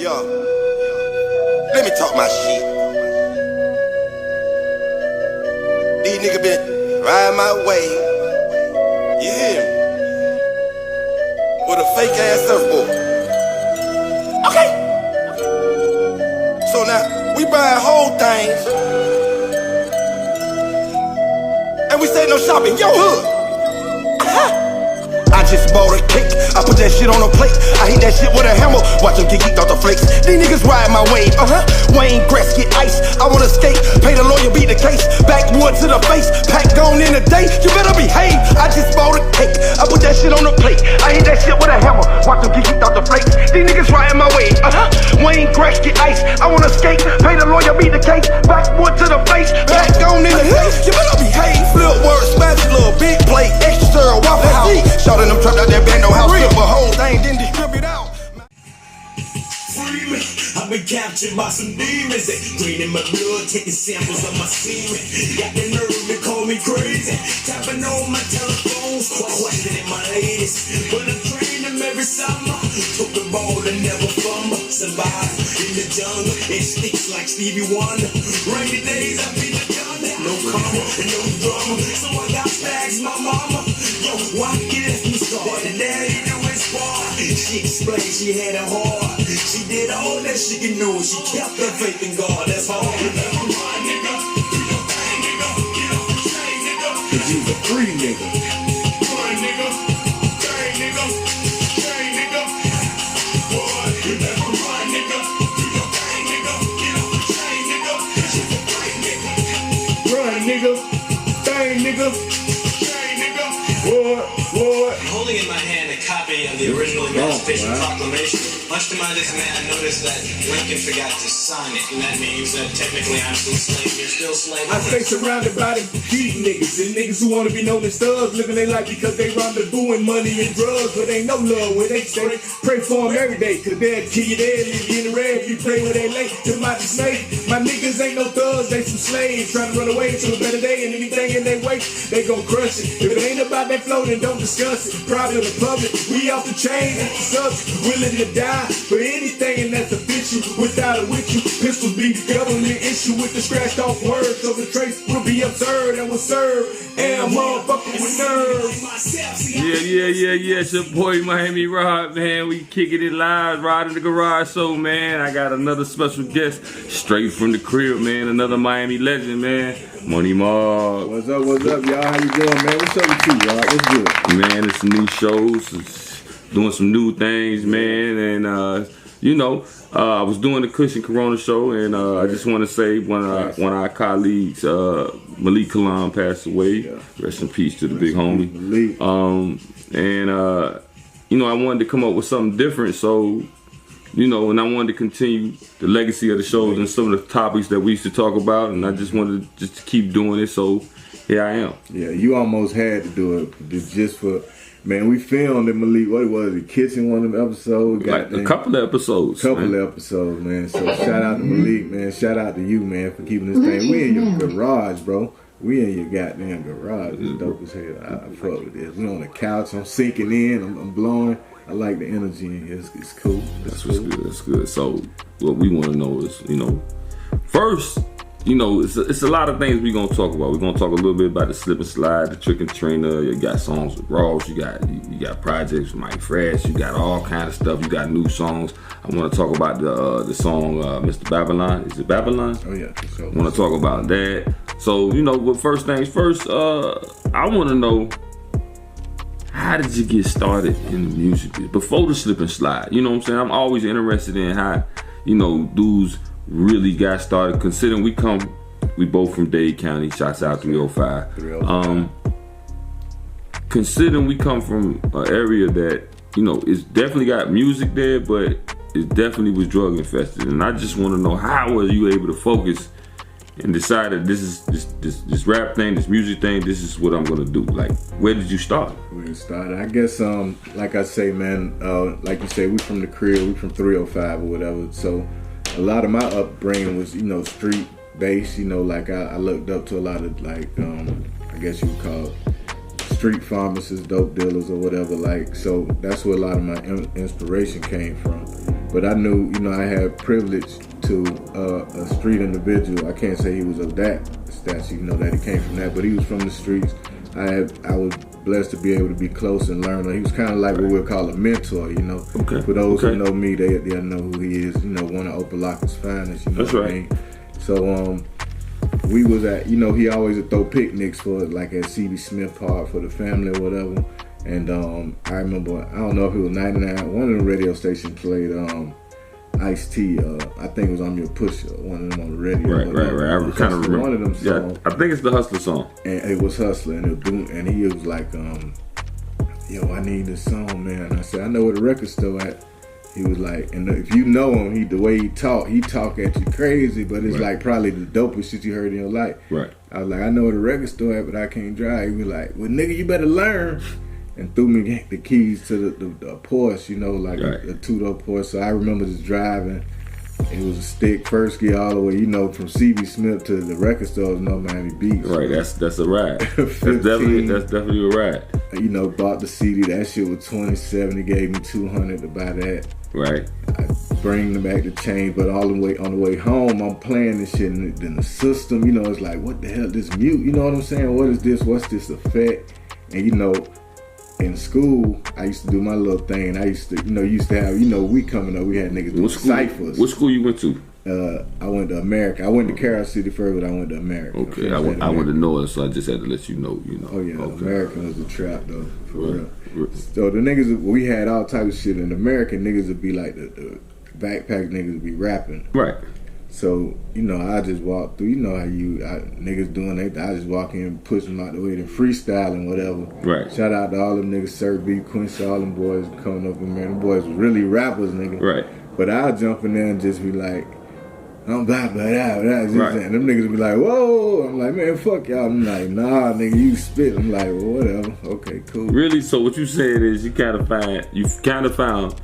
Yo, let me talk my shit. These niggas been riding my way. You hear me? With a fake ass surfboard. Okay. So now we buy whole things, and we say no shopping. Yo, hood. I just bought a cake, I put that shit on a plate. I hit that shit with a hammer, watch them get geeked off the flakes. These niggas ride my wave, Wayne Grass get ice, I wanna skate. Pay the lawyer, beat the case. Backwood to the face, pack gone in a day. You better behave, I just bought a cake, I put that shit on a plate. I hit that shit with a hammer, watch them get geeked off the flakes. These niggas ride my wave, Wayne Grass get ice, I wanna skate. Pay the lawyer, beat the case. Backwood to the face, pack gone in a day. You better behave. Flip word, spatula, big plate, extra stir, waffle house. Shoutin' them trapped out that bando house, flip a whole thing, then distribute out. Free me, I've been captured by some demons. They cleaning my blood, taking samples of my semen. Got the nerve to call me crazy. Tapping on my telephones, questioning my ladies. But I train them every summer. Took the ball and never fumble. Survive in the jungle, it sticks like Stevie Wonder. Rainy days, I be the gun. No karma and no drama. So I got stacks, my mama. Yo, why get me started? Daddy do his part. She explained she had a heart. She did all that she can do. She kept her faith in God. That's all. Remember my nigga. Do your thing, nigga. Get off the chain, nigga. Cause you a free nigga. Run, nigga. Chain, nigga. Chain, nigga. Boy, remember my nigga. Do your thing, nigga. Get off the chain, nigga. Cause you a free nigga. Run, nigga. Chain, nigga. Chain, nigga. Boy. Holding in my hand a copy of the original Emancipation Proclamation. Much to my dismay, I noticed that Lincoln forgot to sign it, and that means that technically I'm still slave. You're still slave. I stay surrounded by them street niggas and niggas who wanna be known as thugs, living their life because they rendezvousing money and drugs, but ain't no love where they stay. Pray for them every day, cause they'll kill you there, leave you in the red if you play where they late. To my dismay, my niggas ain't no thugs, they some slaves trying to run away to a better day, and anything in their way, they gon' crush it. If it ain't about that flow, then don't discuss it. Private or the public, we off the chain, that's the subject, willing to die for anything, and that's official. Without it with you, pistols be government issue with the scratched off words, so the trace will be absurd and will serve. And a motherfucker with nerves. Yeah. It's your boy Miami Rod, man. We kicking it live, Rod in the Garage show, man. I got another special guest straight from the crib, man. Another Miami legend, man. Money Mark. What's up, y'all? How you doing, man? What's up with you, y'all? What's good? Man, it's new shows. It's doing some new things, man. And, I was doing the Cushion Corona show, and I just want to say one of our colleagues, Malik Kalam, passed away. Yeah. Rest in peace to the big homie. Malik. I wanted to come up with something different, so, and I wanted to continue the legacy of the shows and some of the topics that we used to talk about, and I just wanted to just keep doing it, so here I am. Yeah, you almost had to do it just for... Man, we filmed in Malik, what was it, Kitchen, one of them episodes? Like a couple of episodes. Episodes, man. So shout out to Malik, man. Shout out to you, man, for keeping this thing. We in your garage, bro. We in your goddamn garage. It's dope as hell. I fuck with this. We on the couch. I'm sinking in. I'm blowing. I like the energy in here. It's cool. That's good. So what we want to know is, first, it's a lot of things we're going to talk about. We're going to talk a little bit about the Slip and Slide, the Trick and Trina. You got songs with Ross. You got projects with Mike Fresh. You got all kind of stuff. You got new songs. I want to talk about the song Mr. Babylon. Is it Babylon? Oh, yeah. I want to talk about that. So, but first things first, I want to know, how did you get started in the music business? Before the Slip and Slide? You know what I'm saying? I'm always interested in how, dudes really got started, considering we both from Dade County. Shouts out 305. Considering we come from an area that it's definitely got music there, but it definitely was drug infested, and I just want to know, how were you able to focus and decide that this rap thing, this music thing, this is what I'm gonna do? Like, where did you start? We started, I guess, like I say, man, like you say, we from the crib, we from 305 or whatever, so a lot of my upbringing was, street based, like I looked up to a lot of, like, I guess you would call street pharmacists, dope dealers or whatever, like, so that's where a lot of my inspiration came from. But I knew, you know, I had privilege to a street individual. I can't say he was of that stature, you know, that he came from that, but he was from the streets. I was blessed to be able to be close and learn. He was kind of like what we'll call a mentor, you know. Okay. For those who know me, they'll know who he is. You know, one of Opelaka's finest. You know That's what right. I mean? So we was at, you know, he always would throw picnics for like at C.B. Smith Park for the family or whatever. And I remember, I don't know if it was 99. One of the radio stations played Ice-T. I think it was I'm Your Pusher. One of them on the radio. Right. I kind of remember. One of them songs. Yeah, I think it's the Hustler song. And it was Hustler, and and he was like, yo, I need this song, man. I said, I know where the record store at. He was like, and if you know him, the way he talk at you crazy, but it's like probably the dopest shit you heard in your life. Right. I was like, I know where the record store at, but I can't drive. He was like, well, nigga, you better learn. And threw me the keys to the Porsche, you know, like a two-door Porsche. So I remember just driving. It was a stick, first gear all the way, you know, from C.B. Smith to the record stores in North Miami Beach. Right, that's a ride. that's definitely a ride. You know, bought the CD. That shit was $27. He gave me $200 to buy that. Right. I bring them back to change, but all the way on the way home, I'm playing this shit in the system. You know, it's like, what the hell, this mute? You know what I'm saying? What is this? What's this effect? And you know, in school, I used to do my little thing. I used to have, you know, we coming up, we had niggas doing ciphers. What school you went to? I went to America. I went to Carroll City first, but I went to America. Okay, I went to North, so I just had to let you know. Oh yeah, okay. American was a trap though, for real. So the niggas, we had all types of shit. In American, niggas would be like the backpack niggas would be rapping. Right. So, you know, I just walk through, you know how niggas doing it. I just walk in, push them out the way, and freestyling, whatever. Right. Shout out to all them niggas, Sir B, Quincy, all them boys coming up in there. Them boys was really rappers, nigga. Right. But I'll jump in there and just be like, I'm blah, blah, blah, blah. Right. And them niggas be like, whoa. I'm like, man, fuck y'all. I'm like, nah, nigga, you spit. I'm like, well, whatever. Okay, cool. Really? So what you saying is you kind of found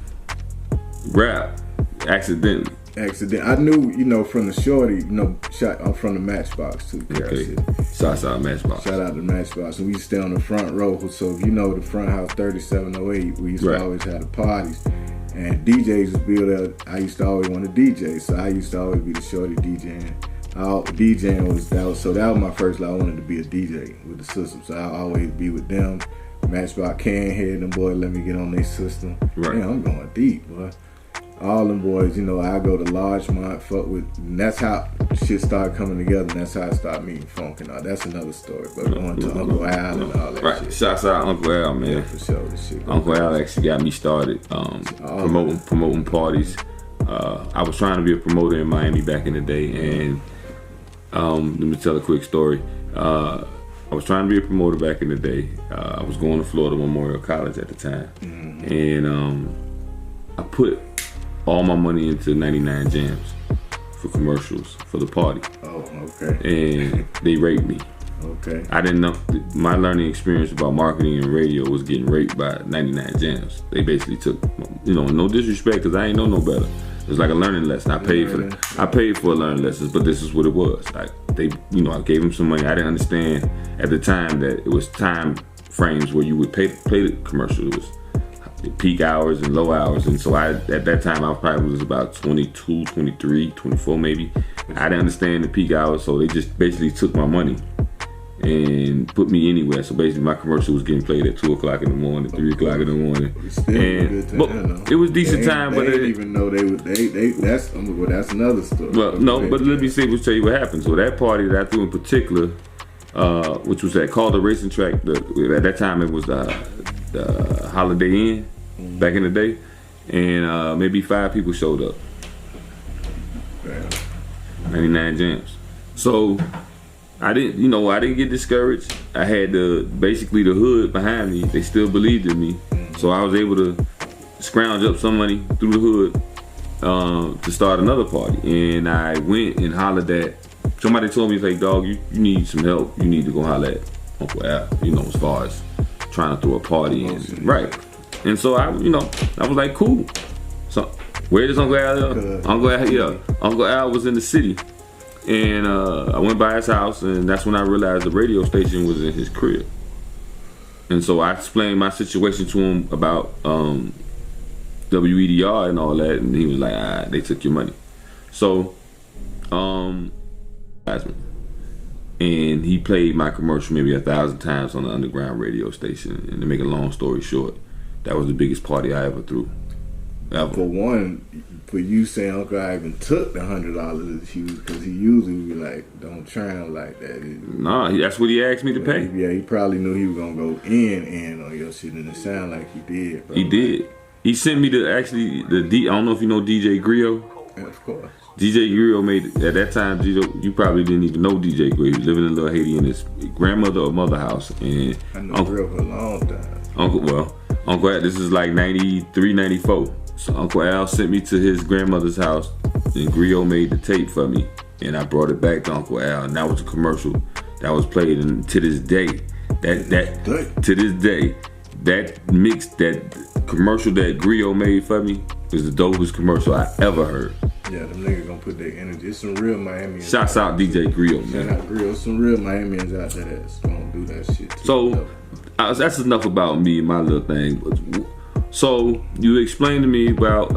rap accidentally. I knew, you know, from the shorty, you know, I'm from the Matchbox too. Okay. Shout out Matchbox. Shout out to Matchbox. And we used to stay on the front row. So if you know the front house 3708, we used to always have the parties. And DJs was built up. I used to always want to DJ. So I used to always be the shorty DJing. So that was my first love. I wanted to be a DJ with the system. So I'll always be with them. Matchbox can hear them boys, let me get on their system. Right. Man, I'm going deep, boy. All them boys, you know, I go to Largemont, fuck with, and that's how shit started coming together, and that's how I started meeting funk and all. That's another story, but going to Uncle Al and all that shit. Shouts out Uncle Al, man. Yeah, for sure. This shit Uncle Al actually got me started promoting parties. I was trying to be a promoter in Miami back in the day, and let me tell a quick story. I was trying to be a promoter back in the day. I was going to Florida Memorial College at the time, and I put all my money into 99 Jams for commercials for the party. Oh, okay. And they raped me. Okay. I didn't know, my learning experience about marketing and radio was getting raped by 99 Jams. They basically took, you know, no disrespect, because I ain't know no better. It was like a learning lesson. I paid for a learning lessons, but this is what it was. Like I gave them some money. I didn't understand at the time that it was time frames where you would pay the commercial. It was peak hours and low hours, and so at that time I probably was about 22, 23, 24 maybe. I didn't understand the peak hours, so they just basically took my money and put me anywhere. So basically my commercial was getting played at 2 o'clock in the morning, 3 o'clock in the morning. And it was decent time, but they didn't even know that's another story. Well, no, but let me tell you what happened. So that party that I threw in particular, which was at Calder Racing Track, at that time it was the Holiday Inn back in the day, and maybe 5 people showed up. 99 Jams. So I didn't get discouraged. I had basically the hood behind me. They still believed in me, so I was able to scrounge up some money through the hood to start another party. And I went and hollered at somebody. Told me, like, dog, you need some help. You need to go holler at Uncle Al. You know, as far as trying to throw a party right. And so I was like, cool. So where is Uncle Al? Uncle Al was in the city, and I went by his house, and that's when I realized the radio station was in his crib. And so I explained my situation to him about WEDR and all that, and he was like, they took your money. So, and he played my commercial maybe 1,000 times on the underground radio station. And to make a long story short, that was the biggest party I ever threw. Ever. For one, for you saying Uncle Ivan took the $100 that you, because he usually would be like, don't try him like that. Nah, that's what he asked me to pay. Yeah, he probably knew he was gonna go in on your shit, and it sounded like he did. Bro. He did. He sent me I don't know if you know DJ Griot. Yeah, of course. DJ Griot made, at that time, you probably didn't even know DJ Griot. He was living in Little Haiti in his grandmother or mother house. And I know Griot for a long time. Uncle Al, this is like 93, 94. So Uncle Al sent me to his grandmother's house, and Griot made the tape for me, and I brought it back to Uncle Al, and that was a commercial that was played. And to this day, that mix, that commercial that Griot made for me is the dopest commercial I ever heard. Yeah, them niggas gonna put their energy. It's some real Miamians. Shouts out DJ Griot, man. Shout out Griot. Some real Miamians out there that's gonna do that shit too. So that's enough about me and my little thing. So you explained to me about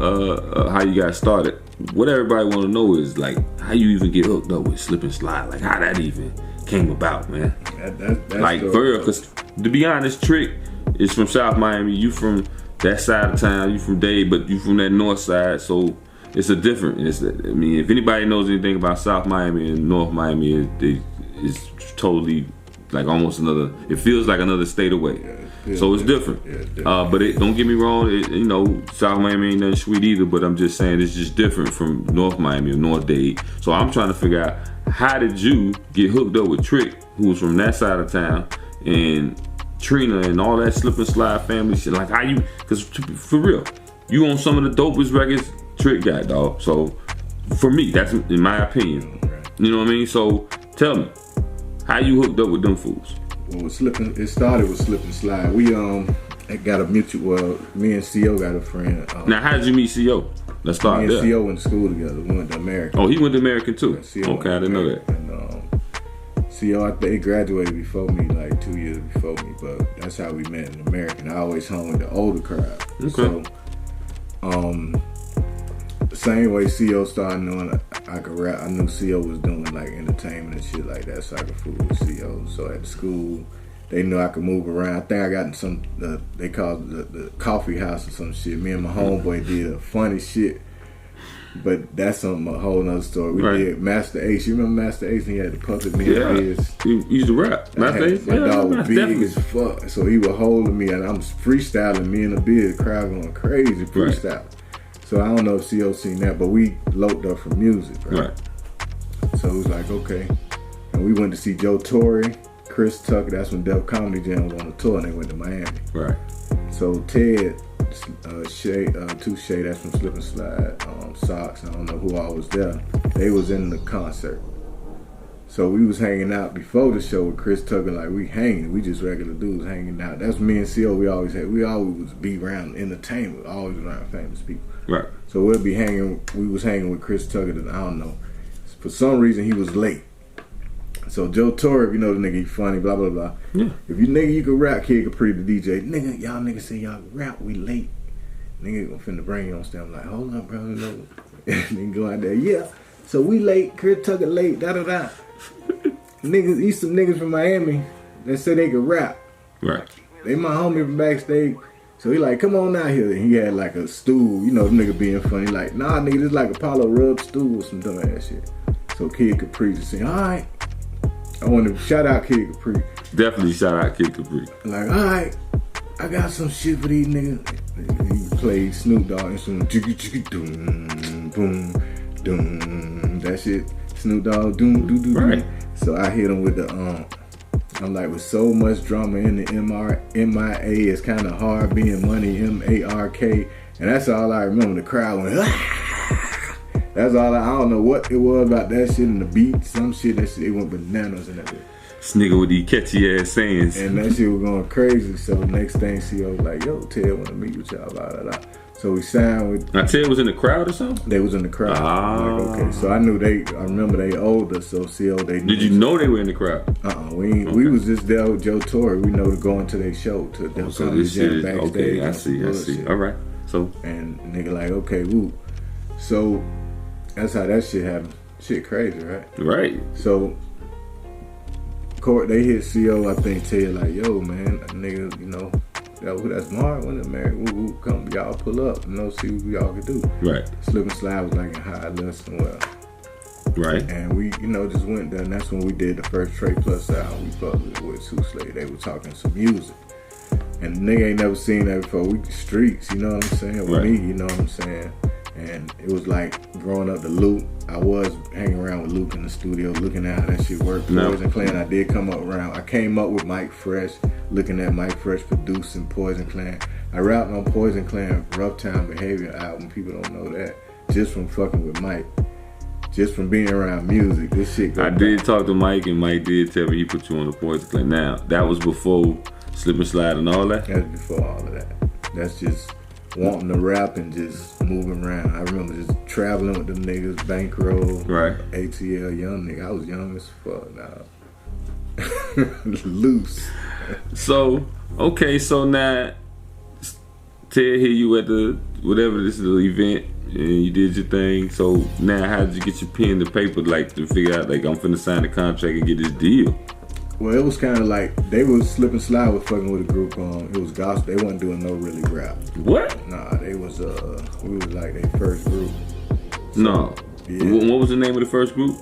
how you got started. What everybody want to know is like how you even get hooked up with Slip and Slide. Like how that even came about, man. That's like for real, because to be honest, Trick is from South Miami. You from that side of town. You from Dade, but you from that north side. So it's a different. I mean, if anybody knows anything about South Miami and North Miami, it's totally like almost another. It feels like another state away. Yeah, so it's different. Yeah, but don't get me wrong. South Miami ain't nothing sweet either. But I'm just saying it's just different from North Miami or North Dade. So I'm trying to figure out how did you get hooked up with Trick, who was from that side of town, and Trina and all that Slip and Slide family shit. Like how you? Because for real, you on some of the dopest records Trick got, dog. So for me, that's in my opinion. You know what I mean? So tell me, how you hooked up with them fools? Well, it started with Slip and Slide. We got a mutual. Well, me and CO got a friend. Now, how did you meet CO? Let's start there. Me and CO went to school together. We went to American. Oh, he went to American too. Yeah, okay, I didn't know that. And CO, I think he graduated before me, like 2 years before me. But that's how we met in American. I always hung with the older crowd. Okay. So, the same way CO started knowing I could rap, I knew CO was doing like entertainment and shit like that, so I could fool with CO. So at the school, they knew I could move around. I think I got in some, they called it the coffee house or some shit. Me and my homeboy did a funny shit, but that's a whole nother story. We did Master Ace. You remember Master Ace? He had the puppet me and Biz. He used to rap. Master Ace? My dog was big as fuck, so he was holding me and I'm freestyling, me and the Biz, the crowd going crazy freestyle. Right. So I don't know if CO seen that, but we loped up for music, right? So it was like, okay. And we went to see Joe Torre, Chris Tucker, that's when Def Comedy Jam was on the tour, and they went to Miami. Right. So Ted, Touche, that's from Slip and Slide, Socks, I don't know who all was there. They was in the concert. So we was hanging out before the show with Chris Tucker, like we hanging. We just regular dudes hanging out. That's me and CO, we always be around entertainment, always around famous people. Right. So we was hanging with Chris Tucker, and I don't know. For some reason, he was late. So Joe Torre, if you know the nigga, he funny, blah, blah, blah. Yeah. If you nigga, you can rap, Kid Capri, the DJ. Nigga, y'all niggas say y'all can rap, we late. Nigga gonna finna bring you on stage. I'm like, hold up, bro, no. And then go out there, yeah. So we late, Chris Tucker late, da-da-da. Niggas, these some niggas from Miami that say they can rap. Right. They my homie from backstage. So he like, come on out here. And he had like a stool, you know, the nigga being funny. Like, nah, nigga, this like Apollo rub stool or some dumb ass shit. So Kid Capri just saying, all right. I want to shout out Kid Capri. Definitely shout out Kid Capri. Like, all right, I got some shit for these niggas. He played Snoop Dogg and some jiggy jiggy doom, boom, doom. That shit, Snoop Dogg, doom, doo doo. Right. So I hit him with the I'm like, with so much drama in the MIA, it's kind of hard being money, MARK. And that's all I remember. The crowd went, ah! That's all I don't know what it was about that shit and the beat, some shit, that shit, it went bananas and that. This nigga with these catchy ass sayings. And that shit was going crazy. So next thing, CO was like, yo, Ted want to meet with y'all, blah, blah, blah. So we signed with. Now Ted was in the crowd or something? They was in the crowd. Ah. Like, okay. So I remember they owed us, so CO, they knew. Did you know they were in the crowd? We was just there with Joe Torre. We know to go into their show to so this shit is, okay, I see. All right. So and nigga like, okay, woo. So that's how that shit happened. Shit crazy, right? right. So court, they hit CO, I think, tell you like, yo, man, nigga, you know, that's Mark, when it married, woo, come, y'all pull up, you know, see what y'all can do. Right. Slip and Slide was like in high listen, well. Right. And we, you know, just went there, and that's when we did the first Trey Plus album. We fucked with Two Slade. They were talking some music. And the nigga ain't never seen that before. We streets, you know what I'm saying? With Right. me, you know what I'm saying? And it was like growing up to Luke. I was hanging around with Luke in the studio, looking at how that shit worked. No. Poison Clan, I did come up around. I came up with Mike Fresh, looking at Mike Fresh producing Poison Clan. I rapped on Poison Clan Rough Town Behavior album. People don't know that. Just from fucking with Mike. Just from being around music. This shit I did talk to Mike, and Mike did tell me he put you on the Poison Clan. Now, that was before Slip and Slide and all that? That's before all of that. That's just wanting to rap and just moving around. I remember just traveling with them niggas, Bankroll, Right. ATL, young nigga. I was young as fuck now. Loose. So, okay, so now Ted hit you at the whatever this is the event, and you did your thing. So now, how did you get your pen to paper, like to figure out like I'm finna sign the contract and get this deal? Well, it was kind of like they was Slip and Slide was fucking with a group. It was gospel. They wasn't doing no really rap. What? Nah, they was we was like their first group. No. Yeah. What was the name of the first group?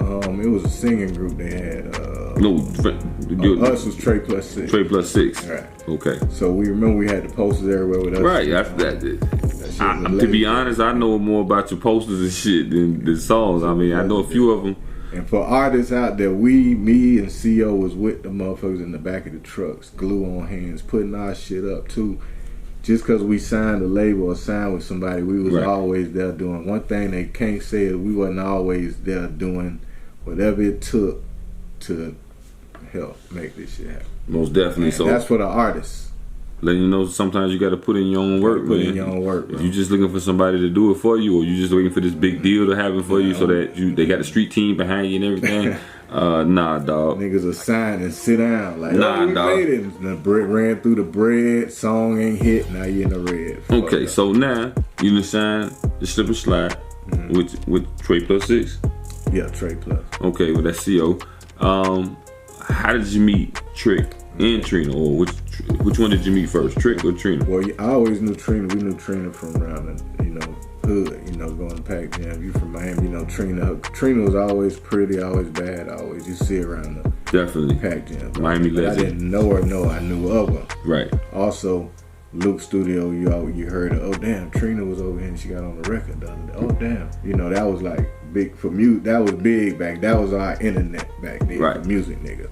It was a singing group. They had Us was Trey Plus 6. Trey Plus 6. Right. Okay. So we remember we had the posters everywhere with us. Right. That shit was To be honest, I know more about your posters and shit than the songs. I mean, I know a few of them. And for artists out there, me and CO was with the motherfuckers in the back of the trucks, glue on hands, putting our shit up too. Just because we signed a label or signed with somebody, we was Right. always there doing. One thing they can't say is we wasn't always there doing whatever it took to help make this shit happen. Most definitely. And So that's for the artists. letting you know sometimes you got to put in your own work, Put man. in your own work, If bro. you just looking for somebody to do it for you, or you just waiting for this big deal to happen for you, so that they got the street team behind you and everything. Nah, dog. Niggas will sign and sit down like, Nah, oh, we dog. made it. And the bread ran through the bread. Song ain't hit. Now you in the red. Fuck Okay, that. so now you done signed the Slip and Slide with Trey Plus 6. Yeah, Trey Plus. Okay, well that's CO. How did you meet Trick and Trina, or which one did you meet first, Trick or Trina? Well, I always knew Trina. We knew Trina from around the, hood, going to Pac Jam. You from Miami, Trina. Trina was always pretty, always bad, always. You see her around the Definitely. Pac Jam. Miami But I legend. didn't know her, I knew of her. Right. Also, Luke Studio, you heard her, oh damn, Trina was over here and she got on the record the other day. Oh damn. That was like big for music. That was big back. That was our internet back then Right. for music niggas.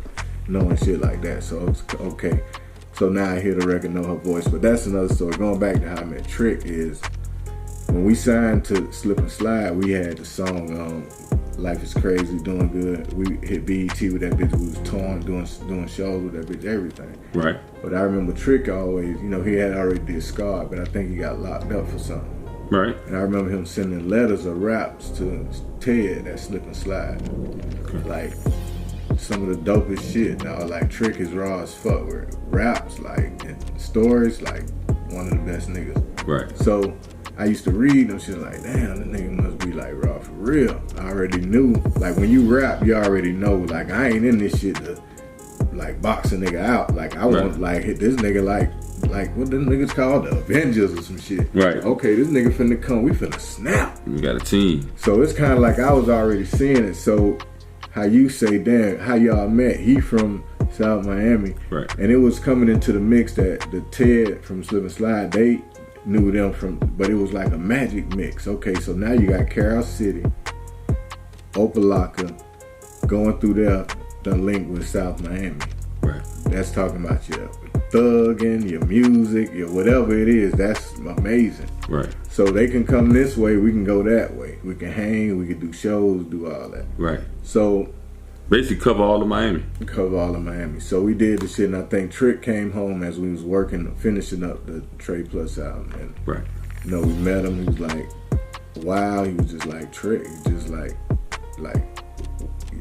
Knowing shit like that. So it's okay. So now I hear the record, know her voice. But that's another story. Going back to how I met Trick is when we signed to Slip and Slide, we had the song Life is Crazy, Doing Good. We hit BET with that bitch. We was touring, doing shows with that bitch, everything. Right. But I remember Trick always, he had already did Scar, but I think he got locked up for something. Right. And I remember him sending letters of raps to Ted at Slip and Slide. Like some of the dopest shit. Now, like Trick is raw as fuck with raps, like and stories, like one of the best niggas. Right. So I used to read them shit like, damn, that nigga must be like raw for real. I already knew. Like when you rap, you already know. Like I ain't in this shit to like box a nigga out. Like I want like hit this nigga like what them niggas called the Avengers or some shit. Right. Okay, this nigga finna come. We finna snap. We got a team. So it's kind of like I was already seeing it. So how you say, damn, how y'all met? He from South Miami. Right. And it was coming into the mix that the Ted from Slip and Slide, they knew them from, but it was like a magic mix. Okay, so now you got Carroll City, Opalaka, going through there, the link with South Miami. Right. That's talking about your thugging, your music, your whatever it is. That's amazing. Right. So they can come this way, we can go that way. We can hang, we can do shows, do all that. Right. So Basically cover all of Miami. cover all of Miami. So we did the shit, and I think Trick came home as we was working, finishing up the Trey Plus album. And Right. we met him. He was like, wow. He was just like Trick. He just like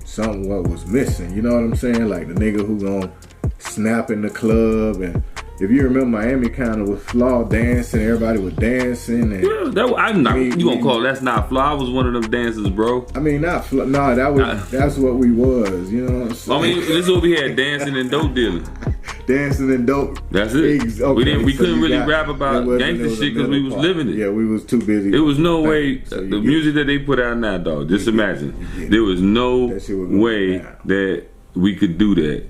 something what was missing. You know what I'm saying? Like the nigga who gon' snap in the club and if you remember, Miami kind of was flawed dancing. Everybody was dancing. And I'm not. You gonna call that's not flaw? I was one of them dancers, bro. I mean, not flaw. No, that's what we was. You know what I'm saying? I mean, this is what we had: dancing and dope dealing. Dancing and dope. That's it. Okay, we couldn't really rap about gangster shit because we was living it. Yeah, we was too busy. There was no way the music that they put out now, dog. Just imagine. There was no way that we could do that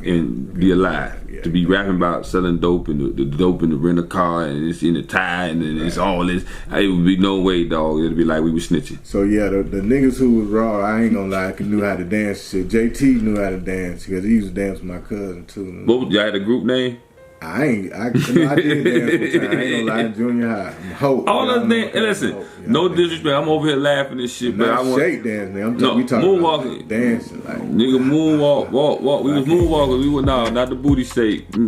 and be alive. To be rapping about selling dope and the dope in the rental car and it's in the tie and then it's all this. It would be no way, dog. It'd be like we were snitching. So yeah, the niggas who was raw, I ain't gonna lie, knew how to dance. Shit, JT knew how to dance because he used to dance with my cousin too. What y'all had a group name? I did dance one time. I ain't gonna lie, in junior high. Hope. All us dance. Listen, no disrespect. I'm over here laughing and shit, but I want shake dancing. We talking moonwalking, about dancing, like nigga moonwalk, walk. We was moonwalking. We were not the booty shake, but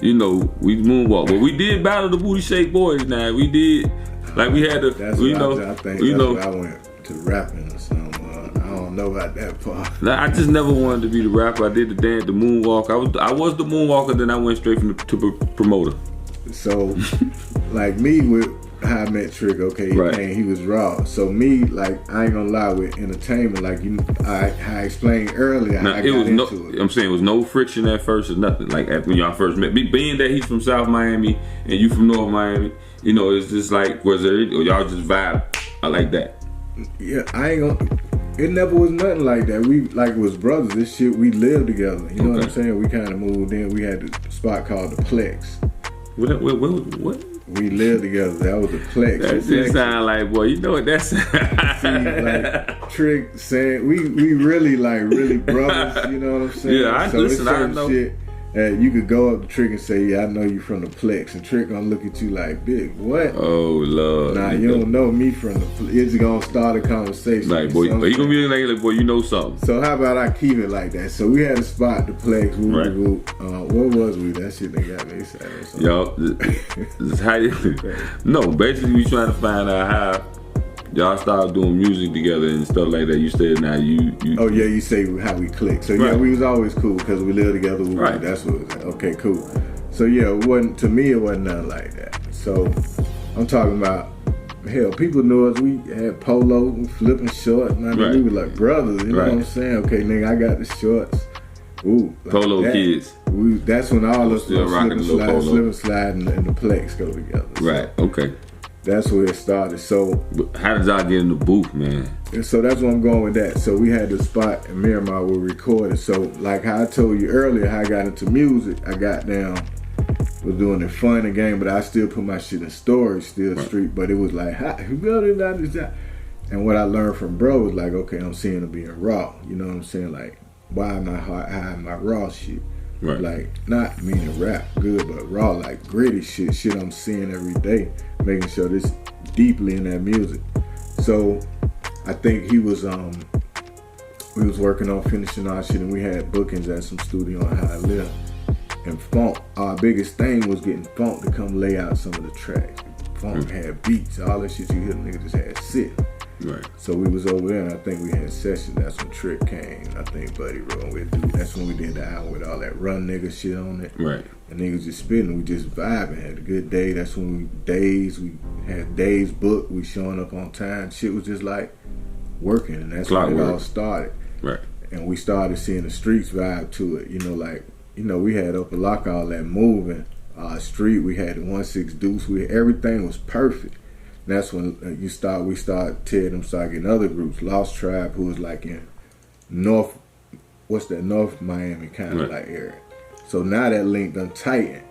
we moonwalk. But we did battle the booty shake boys. Now we did, like we had to. I think I went to rapping or something. I don't know about that part. Nah, I just never wanted to be the rapper. I did the dance, the moonwalk. I was the moonwalker. Then I went straight to promoter. So, like me with how I met Trick. Okay, he was raw. So me, like I ain't gonna lie, with entertainment, like I explained earlier. Now, I got into it. I'm saying it was no friction at first or nothing. Like when y'all first met, being that he's from South Miami and you from North Miami, it's just like or y'all just vibe like that. Yeah, I ain't gonna. It never was nothing like that. We was brothers. This shit, we lived together. You know what I'm saying? We kind of moved in. We had the spot called the Plex. What? We lived together. That was the Plex. That just sound like, boy, you know what that's. See, like Trick saying, we really brothers. You know what I'm saying? Yeah, I know. Shit, you could go up to Trick and say, yeah, I know you from the Plex. And Trick gonna look at you like, big, what? Oh, Lord. Nah, you don't know me from the Plex. It's gonna start a conversation. Like, boy, he gonna be like, boy, you know something. So how about I keep it like that? So we had a spot, the Plex. What was we? That shit they got me excited. Y'all, this how you, no, basically we trying to find out how y'all started doing music together and stuff like that. You said now you oh yeah, you say how we clicked. So yeah, we was always cool because we lived together. That's what it was. Okay, cool. So yeah, it wasn't nothing like that. So I'm talking about, hell, people knew us. We had polo, flipping shorts. Man, we were like brothers. You know what I'm saying? Okay, nigga, I got the shorts. Ooh, like polo that. Kids. That's when all of us still rocking the little polo. Slip and slide and the Plex go together. Right. Okay. That's where it started. So how did y'all get in the booth, man? And so that's where I'm going with that. So we had the spot in Miramar where we recorded. So like how I told you earlier, how I got into music, I got down, was doing it fun and game, but I still put my shit in storage, still street. But it was like, and what I learned from bro was like, okay, I'm seeing it being raw. You know what I'm saying? Like, why am I hiding my raw shit? Right. Like, not meaning rap good, but raw, like gritty shit I'm seeing every day, making sure this deeply in that music. So I think we was working on finishing our shit, and we had bookings at some studio on High Live. And Funk, our biggest thing was getting Funk to come lay out some of the tracks. Funk had beats, all that shit you hear, the nigga just had sit. Right. So we was over there, and I think we had sessions. That's when Trick came. I think Buddy wrote with dude. That's when we did the album with all that run nigga shit on it. Right. And niggas just spitting. We just vibing. Had a good day. That's when we had days booked. We showing up on time. Shit was just like working, and that's when it all started. Right. And we started seeing the streets vibe to it. We had Upper Lock, all that moving. Street. We had the 1-6 Deuce. Everything was perfect. And that's when we started getting other groups. Lost Tribe, who was like in North Miami kind of like area. So now that link done tighten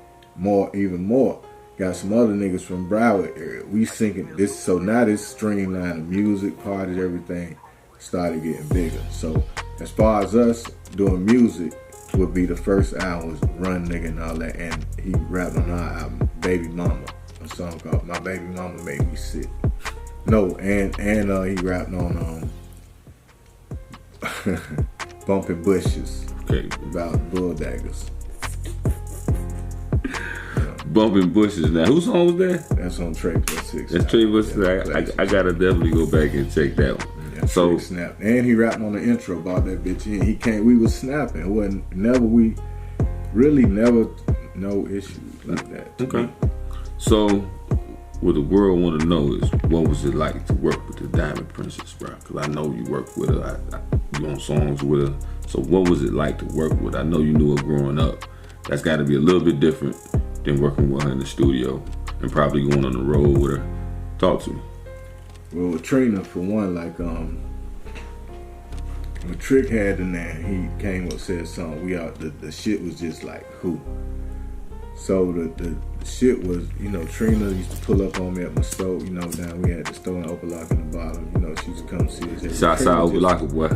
even more. Got some other niggas from Broward area. We syncing this, so now this streamline of music, parties, everything started getting bigger. So as far as us doing music, would be the first album was Run Nigga and all that, and he rapped on our album Baby Mama. A song called My Baby Mama Made Me Sick. No, and he rapped on Bumping Bushes. Okay. About bull daggers. Bumping Bushes. Now, whose song was that? That's on Trey Plus 6. That's Trey Plus 6. I gotta definitely go back and check that one. Yeah, so snapped. And he rapped on the intro about that bitch. And we was snapping. We really never no issues like that. Okay. So, what the world want to know is, what was it like to work with the Diamond Princess, bro? Because I know you work with her. You on songs with her. So, what was it like to work with her? I know you knew her growing up. That's got to be a little bit different than working with her in the studio and probably going on the road with her. Talk to me. Well, with Trina, for one, like, when Trick had in there, he came up and said something. The shit was just like, who? So the shit was, Trina used to pull up on me at my store, down we had the store in Opalock in the bottom, she used to come see us. Shouts out Opalock, boy.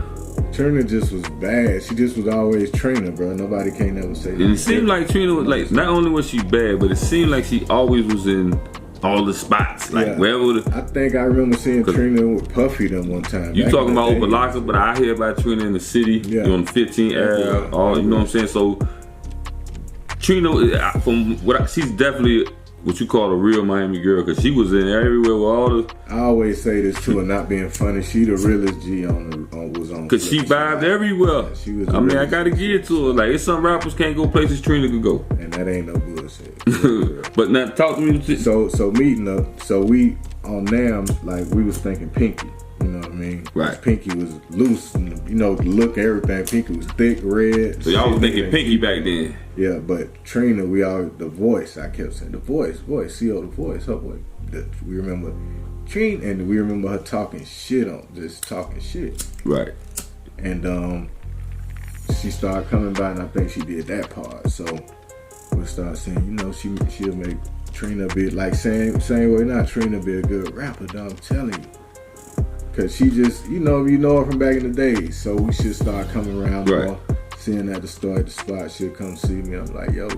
Trina just was bad. She just was always Trina, bro. Nobody can't ever say that. And it seemed like Trina was like, not only was she bad, but it seemed like she always was in all the spots. Like, wherever I think I remember seeing Trina with Puffy them one time. You talking about Opalock, but I hear about Trina in the city, on 15 Ave, all, you know what I'm saying? So, Trina, from what she's definitely what you call a real Miami girl, because she was in everywhere with all the. I always say this too, and not being funny. She the realest G was on. Because she vibed everywhere. Yeah, she was. I gotta give it to her. Like, it's some rappers can't go places Trina could go, and that ain't no bullshit. But now talk to me. So meeting up. So we on them, like, we was thinking Pinky. You know what I mean? Right. Pinky was loose, and the look, everything. Pinky was thick, red. So y'all was thinking Pinky back then. Yeah, but Trina, the voice. I kept saying the voice, CO, the voice. Her voice. We remember Trina, and we remember her talking shit. Right. And she started coming by, and I think she did that part. So we started saying, she'll make Trina be like same way now. Trina be a good rapper, dog. I'm telling you. Cause she just, you know her from back in the days. So we should start coming around more. Seeing at the store at the spot, she'll come see me. I'm like, yo,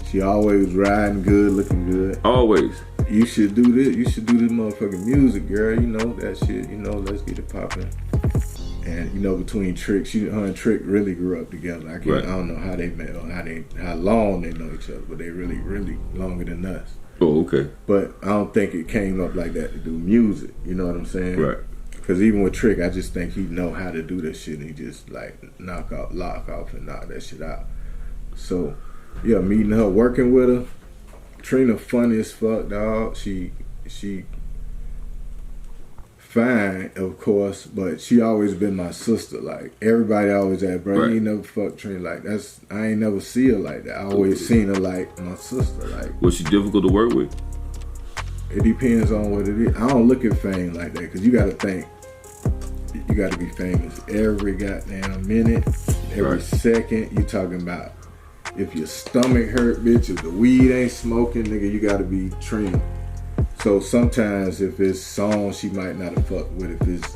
she always riding good, looking good. Always. You should do this. You should do this motherfucking music, girl. That shit. Let's get it popping. And between Trick, her and Trick really grew up together. I don't know how they met or how long they know each other, but they really, really longer than us. Oh, okay. But I don't think it came up like that to do music. You know what I'm saying? Right. Because even with Trick, I just think he know how to do this shit, and he just like lock off and knock that shit out. So, yeah, meeting her, working with her. Trina funny as fuck, dog. She fine, of course, but she always been my sister. Like, everybody always asked, bro, you ain't never fucked Trina like that. I ain't never see her like that. I always seen her like my sister. Like, was she difficult to work with? It depends on what it is. I don't look at fame like that, because you got to think. You got to be famous every goddamn minute, every second. You talking about if your stomach hurt, bitch, if the weed ain't smoking, nigga, you got to be Trina. So sometimes if it's songs she might not have fucked with, if it's,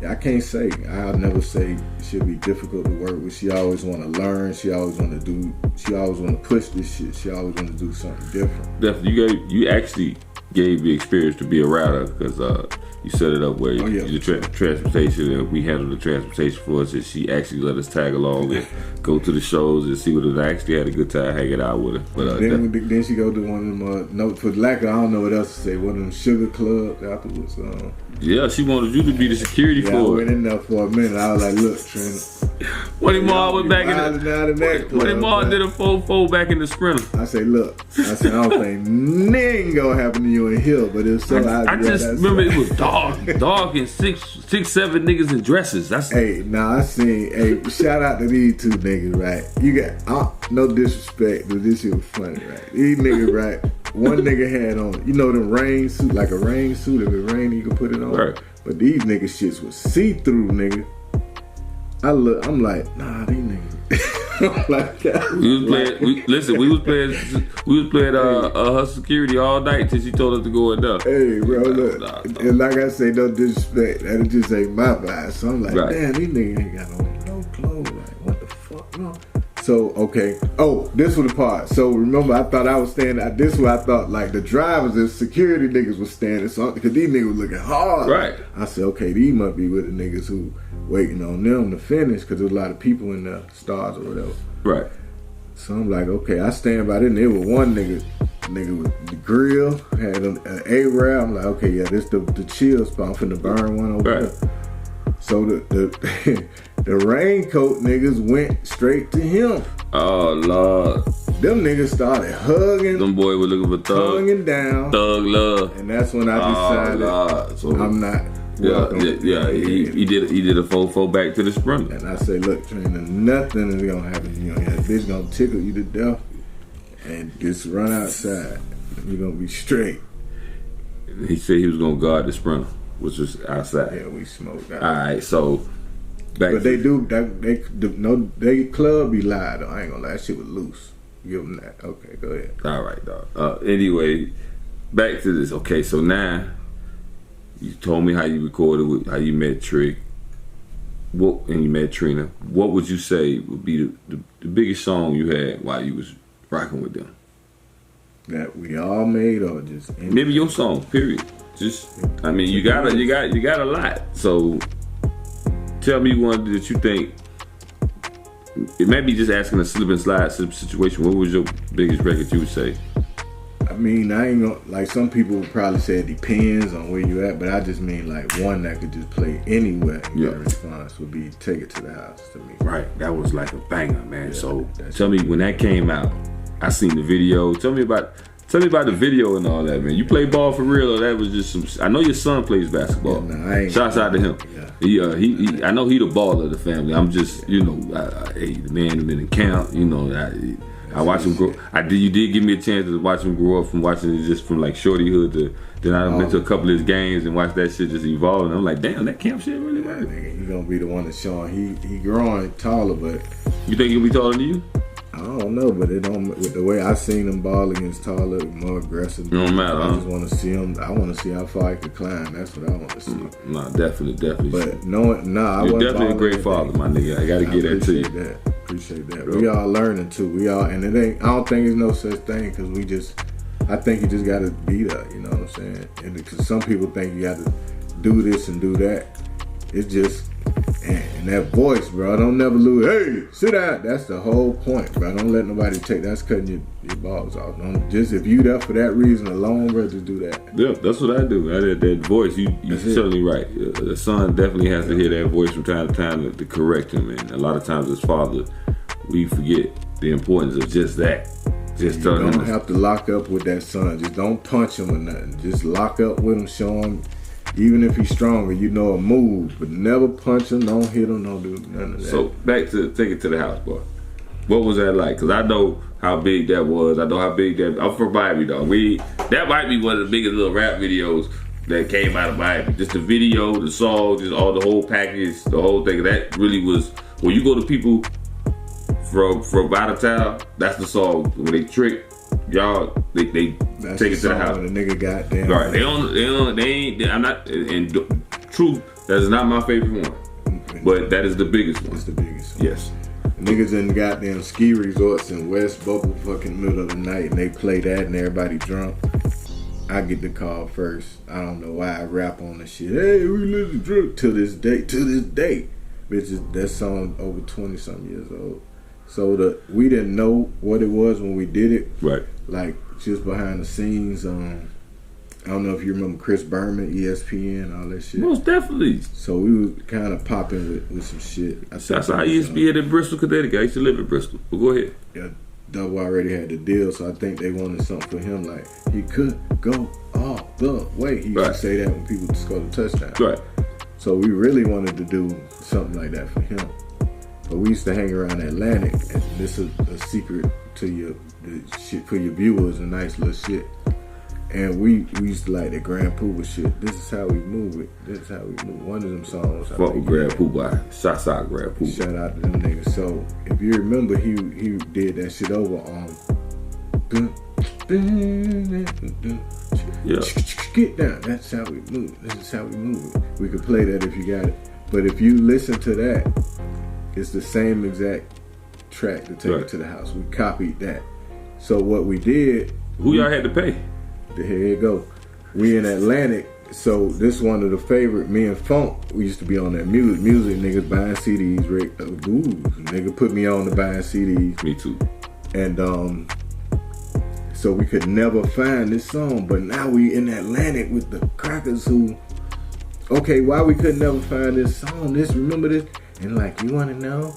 I can't say. I'll never say she'll be difficult to work with. She always want to learn. She always want to push this shit. She always want to do something different. Definitely, you actually gave the experience to be a router, because you set it up where the transportation, and we handled the transportation for us, and she actually let us tag along and go to the shows and see what it actually had a good time hanging out with her. But then she go to one of them, for lack of, I don't know what else to say, one of them sugar clubs afterwards. Yeah, she wanted you to be the security for I it. went in there for a minute. I was like, look, Trina. When Ma went back in when Ma did a 4-4 back in the Sprinter. I say, look. I don't think nothing gonna happen to you in here, but if so, I just remember it was dark and six, 7 niggas in dresses. I seen. Shout out to these 2 niggas, right? You got no disrespect, but this shit was funny, right? These niggas, right? One nigga had on, the rain suit, like a rain suit. If it rained, you could put it on. Right. But these niggas shits was see-through, nigga. I'm like, nah, these niggas. Like, we was playing her security all night till she told us to go in there. Hey, bro, look. Nah. And like I say, no disrespect. That just ain't my vibe. So I'm like, damn, these niggas ain't got on no clothes. Like, what the fuck, no? So, okay. Oh, this was the part. So, remember, I thought I was standing. This is where I thought, like, the drivers and security niggas was standing. So, because these niggas was looking hard. Right. I said, okay, these must be with the niggas who waiting on them to finish, because there's a lot of people in the stars or whatever. Right. So, I'm like, okay, I stand by this. And there was one nigga with the grill, had an A-Rab. I'm like, okay, yeah, this the chill spot. I'm finna burn one over there. So the raincoat niggas went straight to him. Oh Lord! them niggas started hugging. Them boy were looking for hugging down. Thug love. And that's when I decided so, I'm not. He did a 4-4 back to the Sprinter. And I say, look, Trina, nothing is gonna happen to you. That bitch gonna tickle you to death, and just run outside. You're gonna be straight. He said he was gonna guard the Sprinter, which was outside. Yeah, we smoked out. All right, so back. But they do. They club be live though. I ain't gonna lie, that shit was loose. Give them that. Okay, go ahead. All right, dog. Anyway, back to this. Okay, so now. You told me how you recorded, how you met Trick, and you met Trina. What would you say would be the biggest song you had while you was rocking with them? That we all made, or just anything? Maybe your song. Period. Just, I mean, you got a lot. So, tell me one that you think. It may be just asking a slip and slide situation. What was your biggest record you would say? I mean, I ain't gonna, like some people would probably say it depends on where you at, but I just mean like one that could just play anywhere and get a response would be Take It to the House to me. Right, that was like a banger, man. Yeah, so tell me, when that came out, I seen the video. Tell me about the video and all that, man. You play ball for real, or that was just some? I know your son plays basketball. Yeah, shouts out to him. Yeah. He I know he the baller of the family. I'm just, the man been in camp. I watched him grow. You did give me a chance to watch him grow up from watching it just from like shortyhood to. Then I went to a couple of his games and watched that shit just evolve. And I'm like, damn, that camp shit really worked. He gonna be the one that's showing. He growing taller, but you think he'll be taller than you? I don't know, but it don't. With the way I seen him ball against taller, more aggressive. It don't matter. I just want to see him. I want to see how far he could climb. That's what I want to see. Nah, definitely. But you're definitely a great father, my nigga. I gotta get that to you. Appreciate that. We all learning too. And it ain't. I don't think there's no such thing because I think you just gotta be there. You know what I'm saying? And because some people think you got to do this and do that. It's just. And that voice, bro, don't never lose. Hey, sit down. That's the whole point, bro. Don't let nobody that's cutting your balls off. Just if you there for that reason alone, bro, just do that. Yeah, that's what I do. That voice, you're certainly right. The son definitely has to hear that voice from time to time to correct him. And a lot of times as father, we forget the importance of just that. Just you don't have to lock up with that son. Just don't punch him or nothing. Just lock up with him, show him. Even if he's stronger, a move, but never punch him, don't hit him, don't do none of that. So back to Take It to the House, boy. What was that like? Because I know how big that was. I know how big that. I'm from Miami, dog. That might be one of the biggest little rap videos that came out of Miami. Just the video, the song, just all the whole package, the whole thing. That really was. When you go to people from out of town, that's the song. When they trick y'all, they that's take it to the house. The nigga goddamn. Right. They ain't. I'm not. And truth, that is not my favorite one. But that is the biggest one. It's the biggest one. Yes. Niggas in goddamn ski resorts in West Bubble fucking middle of the night and they play that and everybody drunk. I get the call first. I don't know why I rap on the shit. Hey, we listen drunk to this day. Bitches, that song over 20 something years old. So we didn't know what it was when we did it. Right. Like just behind the scenes. I don't know if you remember Chris Berman, ESPN, all that shit. Most definitely. So we was kind of popping with some shit. That's how I used to be in Bristol, Connecticut. I used to live in Bristol. But go ahead. Yeah, Double already had the deal, so I think they wanted something for him. Like, he could go all the way. He used to say that when people scored a touchdown. Right. So we really wanted to do something like that for him. But we used to hang around Atlantic, and this is a secret to the shit for your viewers, a nice little shit. And we used to like the Grand Poobah shit. This is how we move it. This is how we move. One of them songs. Fuck with Grand Poobah. Shout out Grand Poobah. Shout out to them niggas. So if you remember, he did that shit over on. Yeah. Get down. That's how we move it. This is how we move it. We could play that if you got it. But if you listen to that, it's the same exact track to Take It to the House. We copied that. So what we did. Who y'all had to pay? Here you go. We in Atlantic, so this one of the favorite. Me and Funk, we used to be on that music niggas buying CDs. Rick, nigga put me on to buying CDs. Me too. And so we could never find this song, but now we in Atlantic with the crackers who. Okay, why we could never find this song? Remember this? And like, you want to know?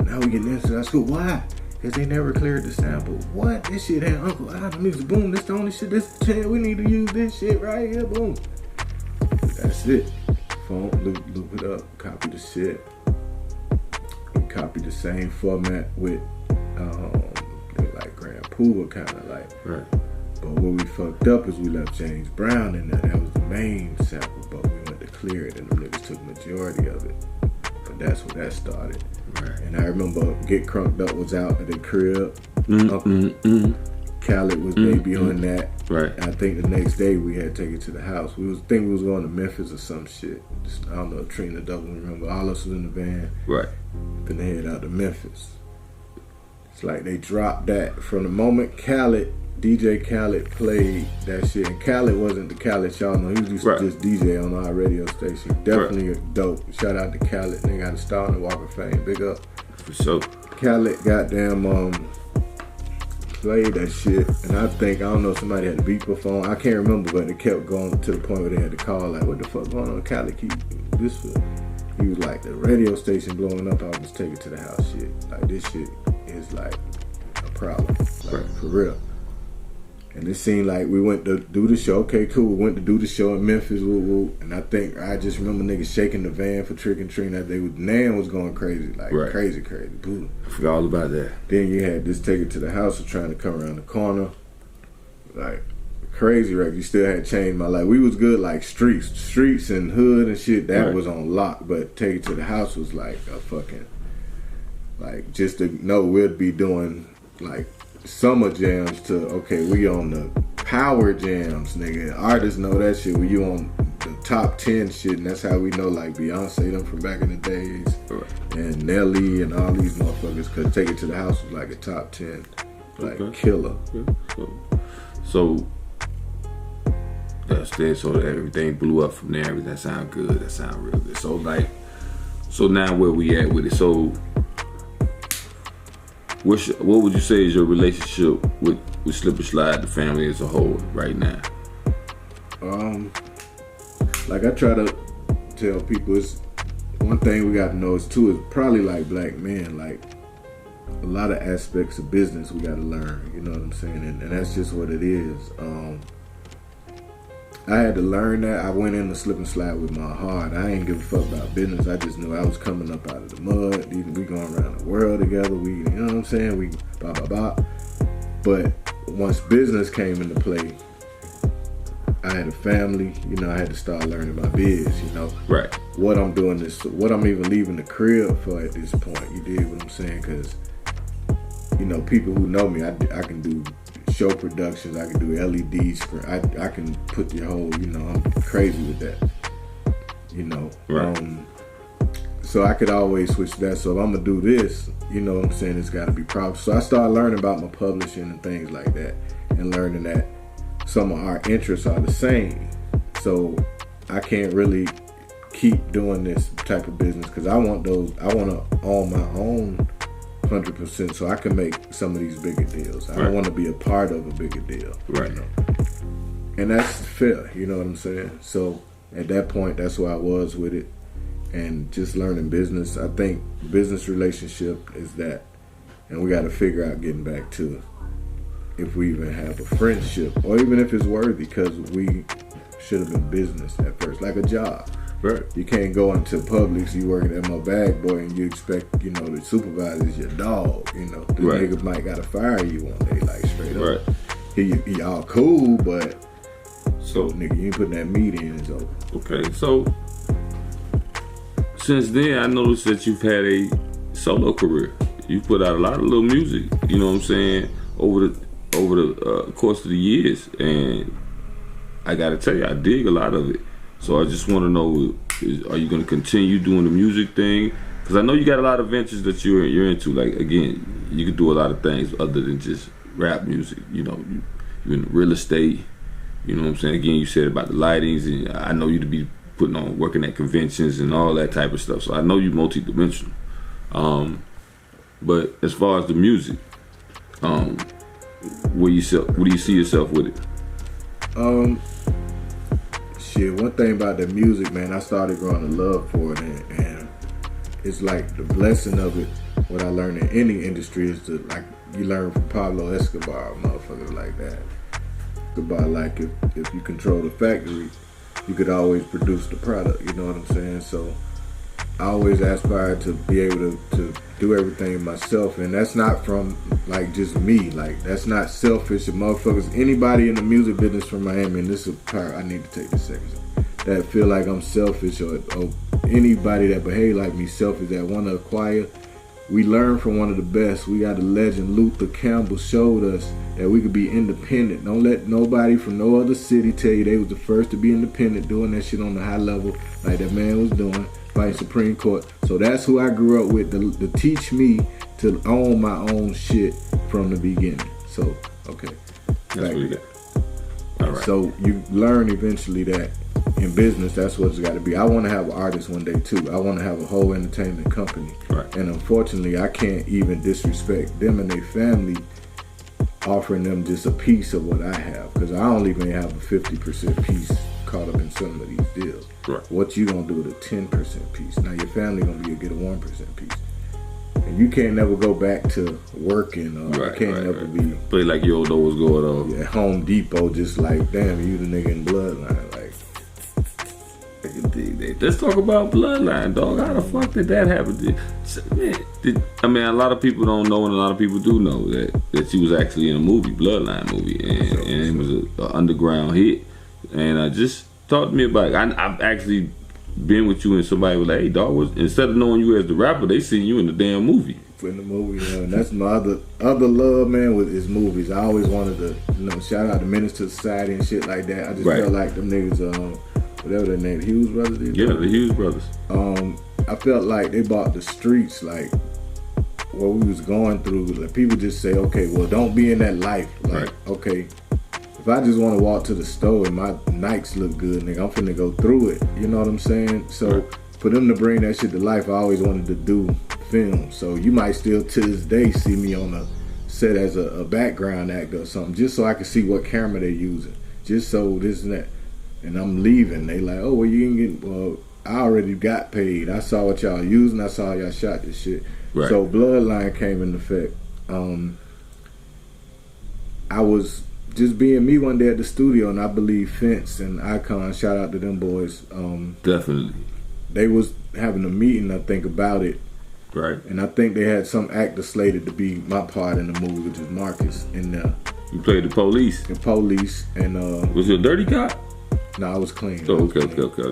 Now we getting into that school. Why? Cause they never cleared the sample. What? This shit had Uncle Al, the music, boom, this the only shit, this the chance, we need to use this shit right here, boom. That's it. Phone, loop it up, copy the shit. We copy the same format with like Grand Poobah kinda like. Right. But what we fucked up is we left James Brown in there. That was the main sample, but we went to clear it and the niggas took majority of it. But that's where that started. Right. And I remember Get Crunked Up was out at the crib. Khaled was maybe on that. Right. I think the next day we had to take it to the house. We was going to Memphis or some shit. I don't know if Trina doesn't remember. All of us was in the van. Right. Then they head out to Memphis. It's like they dropped that from the moment DJ Khaled played that shit. And Khaled wasn't the Khaled y'all know. He used to just DJ on our radio station. Definitely dope. Shout out to Khaled. They got a star in the Walk of Fame. Big up. For sure. Khaled goddamn played that shit, and I don't know, somebody had to beep a phone. I can't remember, but it kept going to the point where they had to call, like, what the fuck going on? Khaled keep this for. He was like, the radio station blowing up, I'll just take it to the house shit. Like, this shit is like a problem. Like, for real. And it seemed like we went to do the show. Okay, cool. We went to do the show in Memphis. Woo, woo. And I just remember niggas shaking the van for Trick and Trina. Nan was going crazy. Like, crazy. Boom. I forgot all about that. Then you had this take it to the house of trying to come around the corner. Like, crazy record. You still had changed my life. We was good like streets and hood and shit. That was on lock. But take it to the house was like a fucking, like, just to know we'd be doing like summer jams to, okay, we on the power jams, nigga. Artists know that shit. When you on the top 10 shit, and that's how we know, like, Beyonce them from back in the days, and Nelly and all these motherfuckers, cause Take It to the House was like a top 10, like, killer. So that's it. So everything blew up from there. That sound good. That sound real good. So like, so now where we at with it? So what would you say is your relationship with Slip and Slide, the family as a whole, right now? Like I try to tell people, it's one thing we got to know is too, is probably like black men, like a lot of aspects of business we got to learn, you know what I'm saying? And that's just what it is. I had to learn that. I went in to Slip and Slide with my heart. I ain't give a fuck about business. I just knew I was coming up out of the mud. We going around the world together. We, you know what I'm saying? We blah, blah, blah. But once business came into play, I had a family, you know, I had to start learning my biz, you know. Right. What I'm doing this, what I'm even leaving the crib for at this point, you dig what I'm saying? Because, you know, people who know me, I can do show productions, I can do LEDs, I can put the whole, you know, I'm crazy with that, you know. Right. So I could always switch that. So if I'm gonna do this, you know what I'm saying, it's gotta be proper. So I started learning about my publishing and things like that, and learning that some of our interests are the same. So I can't really keep doing this type of business because I want to own my own 100% so I can make some of these bigger deals. I don't want to be a part of a bigger deal. Right. You know? And that's fair, you know what I'm saying? So at that point, that's where I was with it. And just learning business. I think business relationship is that, and we got to figure out getting back to if we even have a friendship, or even if it's worthy, because we should have been business at first, like a job. Right. You can't go into Publix, you working at my bag boy, and you expect, you know, the supervisor is your dog, you know. The nigga might gotta fire you one day, like straight up. Right. He all cool, but so nigga, you ain't putting that meat in, it's over. Okay, so since then I noticed that you've had a solo career. You put out a lot of little music, you know what I'm saying, over the course of the years, and I gotta tell you, I dig a lot of it. So I just want to know, are you going to continue doing the music thing? Because I know you got a lot of ventures that you're into. Like, again, you can do a lot of things other than just rap music. You know, you're in real estate. You know what I'm saying? Again, you said about the lightings, and I know you to be working at conventions and all that type of stuff. So I know you're multi-dimensional. But as far as the music, where do you see yourself with it? One thing about the music, man, I started growing a love for it, and it's like the blessing of it what I learned in any industry is to, like, you learn from Pablo Escobar, motherfuckers like that. About, like, if you control the factory, you could always produce the product, you know what I'm saying? So I always aspired to be able to do everything myself, and that's not from, like, just me. Like, that's not selfish. If motherfuckers, anybody in the music business from Miami, and this is a part I need to take this second, that feel like I'm selfish, or anybody that behave like me selfish, that want to acquire, we learned from one of the best. We got a legend, Luther Campbell, showed us that we could be independent. Don't let nobody from no other city tell you they was the first to be independent, doing that shit on the high level like that man was doing, fighting Supreme Court. So that's who I grew up with, to teach me to own my own shit from the beginning. So, okay. That's what you got. All right. So you learn eventually that in business, that's what it's got to be. I want to have an artist one day too. I want to have a whole entertainment company. Right. And unfortunately, I can't even disrespect them and their family, offering them just a piece of what I have, because I only even have a 50% piece caught up in some of these deals. Right. What you gonna do with a 10% piece? Now your family gonna get a 1% piece. And you can't never go back to working, or you can't never be play like you don't know what's going on. Yeah, Home Depot, just like, damn, you the nigga in Bloodline. Like, I can dig that. Let's talk about Bloodline, dog. How the fuck did that happen? Man, a lot of people don't know, and a lot of people do know that she was actually in a movie, Bloodline movie, and it was an underground hit. And just talk to me about it. I've actually been with you, and somebody was like, hey, dog, instead of knowing you as the rapper, they seen you in the damn movie. In the movie, and that's my other love, man, with his movies. I always wanted to, shout out to Menace to Society and shit like that. I just felt like them niggas, whatever their name, Hughes Brothers. The Hughes Brothers. I felt like they bought the streets, like what we was going through. Like, people just say, okay, well, don't be in that life. Like, okay, if I just want to walk to the store and my Nikes look good, nigga, I'm finna go through it. You know what I'm saying? So for them to bring that shit to life, I always wanted to do film. So you might still to this day see me on a set as a background actor or something, just so I can see what camera they're using, just so this and that. And I'm leaving, they like, oh, well, you can get, well, I already got paid. I saw what y'all using. I saw y'all shot this shit. Right. So Bloodline came into effect. I was just being me one day at the studio, and I believe Fence and Icon, shout out to them boys. Definitely. They was having a meeting, I think, about it. Right. And I think they had some actor slated to be my part in the movie, which is Marcus. And you played the police. The police, and was you a dirty cop? No, I was clean. Oh, okay.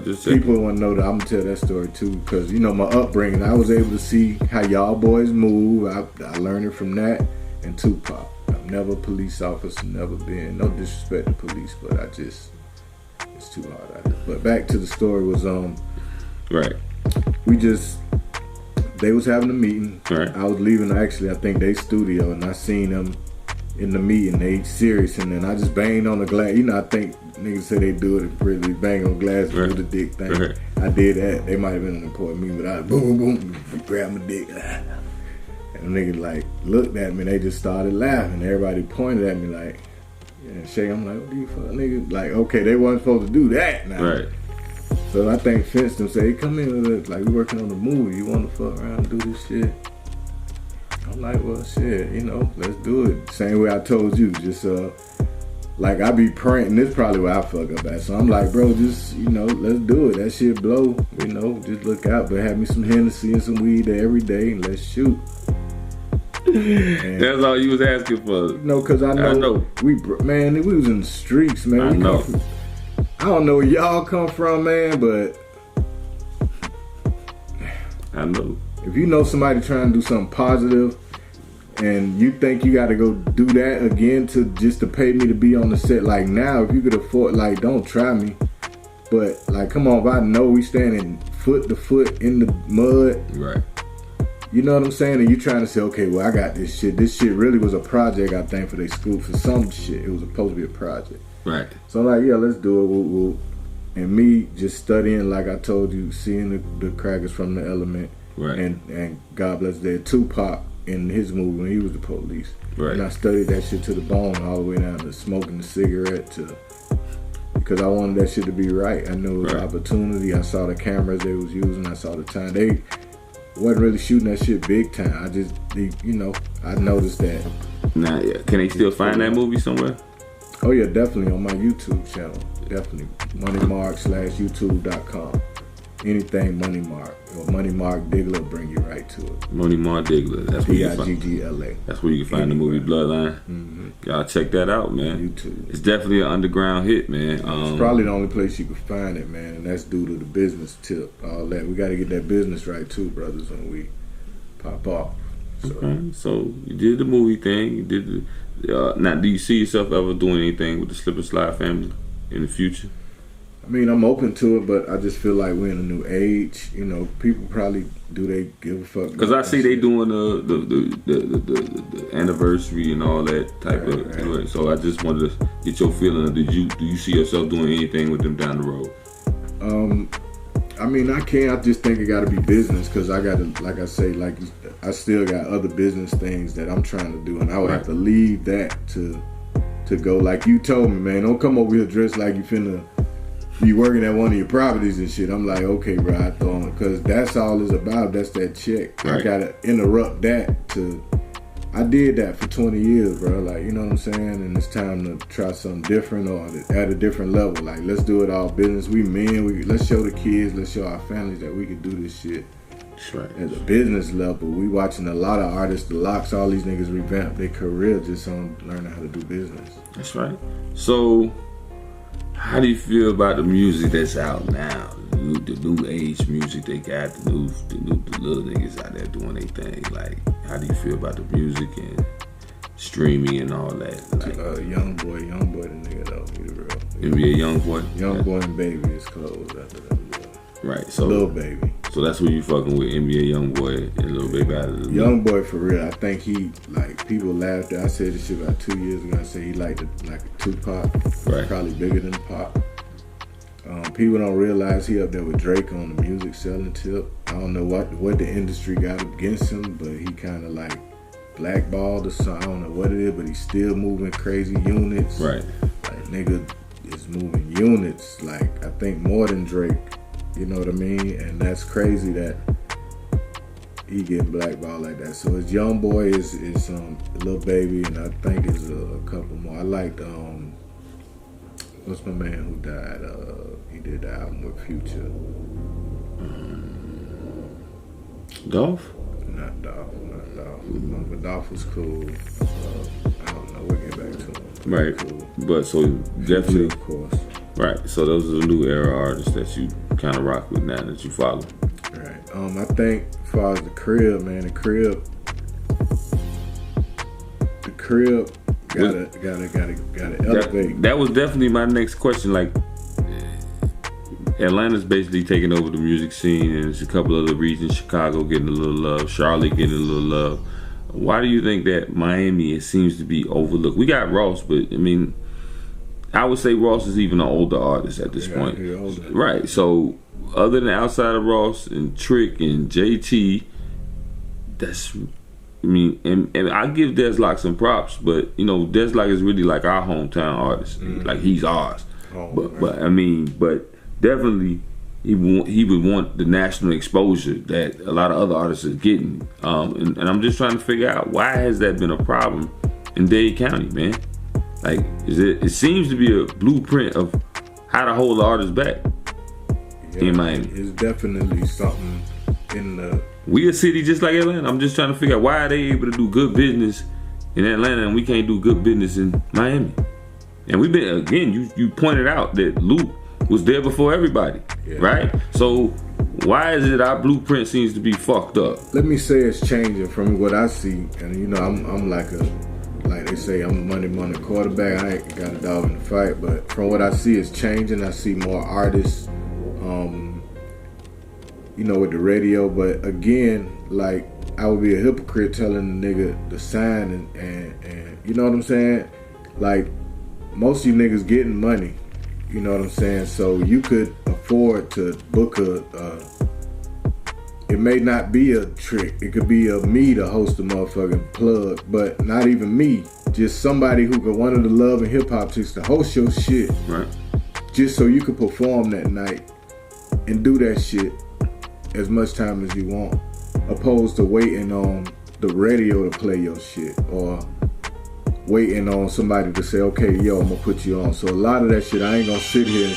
Just people want to know that I'm gonna tell that story too, because my upbringing. I was able to see how y'all boys move. I learned it from that and Tupac. I'm never a police officer, never been. No disrespect to police, but it's too hard out there. But back to the story was right. They was having a meeting. Right. I was leaving, actually, I think they studio, and I seen them in the meeting. They serious, and then I just banged on the glass. I think niggas say they do it really, bang on glass, do the dick thing. Right. I did that. They might have been an important meeting, but I boom, boom, grab my dick. And the niggas like looked at me, and they just started laughing. Everybody pointed at me like, yeah, Shay, I'm like, what do you fuck, nigga? Like, okay, they wasn't supposed to do that now. Right. So I think Fence them say, hey, come in with us. Like, we working on the movie. You want to fuck around and do this shit? I'm like, well, shit, let's do it. Same way I told you. Just, like, I be praying. And this is probably where I fuck up at. So I'm like, bro, just, let's do it. That shit blow. Just look out. But have me some Hennessy and some weed there every day, and let's shoot. And, that's all you was asking for. Because I know. We was in the streets, man. I know. I don't know where y'all come from, man, but I know. If you know somebody trying to do something positive and you think you got to go do that again to pay me to be on the set, like, now, if you could afford, like, don't try me. But, like, come on, if I know we standing foot to foot in the mud. Right. You know what I'm saying? And you trying to say, okay, well, I got this shit. This shit really was a project, I think, for their school. For some shit, it was supposed to be a project. Right. So I'm like, yeah, let's do it. We'll. And me just studying, like I told you, seeing the crackers from The Element. Right. And God bless their Tupac in his movie when he was the police. Right. And I studied that shit to the bone, all the way down to smoking the cigarette because I wanted that shit to be right. I knew it was opportunity. I saw the cameras they was using. I saw the time. wasn't really shooting that shit big time. I just, I noticed that. Nah, yeah. Can they still find that movie somewhere? Oh yeah, definitely on my YouTube channel. Definitely moneymark.youtube.com. Anything Money Mark or Money Mark Diggler bring you right to it. Money Mark Diggler. That's where you can find. Diggla. That's where you can find the movie Bloodline. Mm-hmm. Y'all check that out, man. YouTube. It's definitely an underground hit, man. It's probably the only place you can find it, man, and that's due to the business tip. All that we got to get that business right too, brothers, when we pop off. So. Okay, so you did the movie thing. You did the. Now, do you see yourself ever doing anything with the Slip and Slide family in the future? I mean, I'm open to it, but I just feel like we're in a new age. People probably they give a fuck? Because I see they doing the anniversary and all that type of. Right. So I just wanted to get your feeling. Do you see yourself doing anything with them down the road? I mean, I can't. I just think it got to be business because I got to, like I say, I still got other business things that I'm trying to do, and I would have to leave that to go. Like you told me, man, don't come over here dressed like you finna be working at one of your properties and shit. I'm like, okay, bro, I throw on, because that's all it's about. That's that check. Right. I gotta interrupt that to. I did that for 20 years, bro. Like, you know what I'm saying? And it's time to try something different or at a different level. Like, let's do it all business. We men. Let's show the kids. Let's show our families that we can do this shit. That's right. At a business level, we watching a lot of artists, the locks, all these niggas revamp their career just on learning how to do business. That's right. So, how do you feel about the music that's out now? The new age music they got, the little niggas out there doing their thing. Like, how do you feel about the music and streaming and all that? Like, young boy, the nigga though. He the real. NBA Young Boy. Young Boy and Baby is closed after that. Boy. Right. So Lil Baby. So that's who you fucking with, NBA Young Boy and Lil Baby out of the Young Boy for real. I think he people laughed at. I said this shit about 2 years ago. I said he like a Tupac. Right. Probably bigger than Pop. People don't realize he up there with Drake on the music selling tip. I don't know what the industry got against him, but he kind of like blackballed or something. I don't know what it is, but he's still moving crazy units. Right. Like, nigga is moving units, like, I think more than Drake. You know what I mean? And that's crazy that he getting blackballed like that. So his Young Boy is Lil Baby, and I think it's a couple more. I liked what's my man who died? He did the album with Future. Dolph? Not Dolph. But Dolph was cool. I don't know. We'll get back to him. Right. Cool. But so definitely, of course. Right. So those are the new era artists that you kind of rock with now, that you follow. Right. I think as far as the crib, man, the crib gotta elevate. That was definitely my next question. Like, Atlanta's basically taking over the music scene, and there's a couple other regions, Chicago getting a little love, Charlotte getting a little love. Why do you think that Miami seems to be overlooked? We got Ross, but I mean, I would say Ross is even an older artist at this point. Right. So other than outside of Ross and Trick and JT, and I give Deslock some props, but you know, Deslock is really like our hometown artist. Mm-hmm. Like, he's ours. But definitely he would want the national exposure that a lot of other artists are getting. And I'm just trying to figure out, why has that been a problem in Dade County, man? Like, it seems to be a blueprint of how to hold the artists back in Miami. It's definitely something in the... We a city just like Atlanta. I'm just trying to figure out, why are they able to do good business in Atlanta and we can't do good business in Miami? And we've been, again, you pointed out that Luke was there before everybody, right? So why is it our blueprint seems to be fucked up? Let me say it's changing from what I see, and you know, I'm like they say, I'm a money quarterback. I ain't got a dog in the fight, but from what I see, it's changing. I see more artists, you know, with the radio. But again, like, I would be a hypocrite telling the nigga to sign and you know what I'm saying? Like, most of you niggas getting money. You know what I'm saying? So you could afford to book it may not be a Trick. It could be me to host a motherfucking plug, but not even me. Just somebody who could, one of the love and hip hop chicks, to host your shit. Right. Just so you could perform that night and do that shit as much time as you want. opposed to waiting on the radio to play your shit or waiting on somebody to say, okay, yo, I'm gonna put you on. So a lot of that shit, I ain't gonna sit here and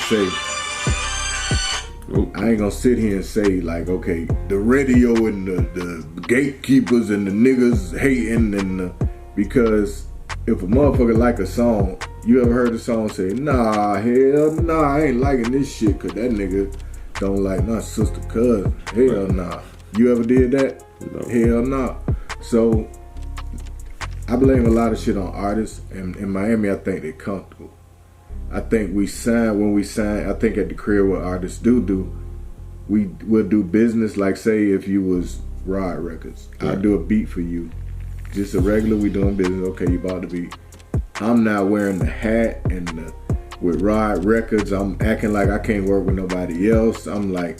say, like, okay, the radio and the gatekeepers and the niggas hating because if a motherfucker like a song, you ever heard the song say, nah, hell nah, I ain't liking this shit cause that nigga don't like my sister cousin. Hell nah. You ever did that? No. Hell nah. So I blame a lot of shit on artists, and in Miami I think they're comfortable. I think when we sign, I think at the crib what artists do, we'll do business. Like say if you was Rod Records, I'll do a beat for you. Just a regular, we doing business. Okay, you bought the beat. I'm not wearing the hat and with Rod Records, I'm acting like I can't work with nobody else. I'm like,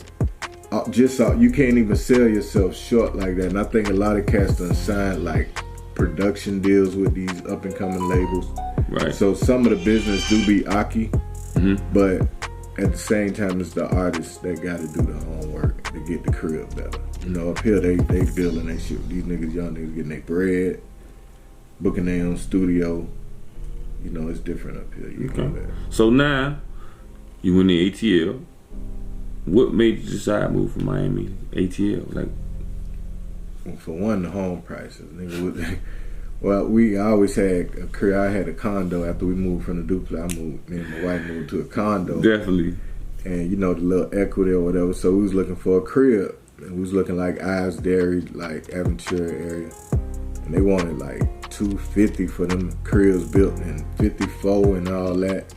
you can't even sell yourself short like that. And I think a lot of cats done signed like production deals with these up and coming labels. Right. So some of the business do be Aki, but at the same time, it's the artists that got to do the homework to get the crib better. You know, up here they building that shit. These niggas, young niggas getting their bread, booking their own studio. You know, it's different up here. You know that. So now, you in the ATL. What made you decide to move from Miami ATL? Like, for one, the home prices. Nigga, well, I always had a crib. I had a condo after we moved from the duplex. Me and my wife moved to a condo. Definitely. And you know, the little equity or whatever. So we was looking for a crib. And we was looking like Ives Dairy, like Aventura area. And they wanted like $250 for them cribs built in '54 and all that.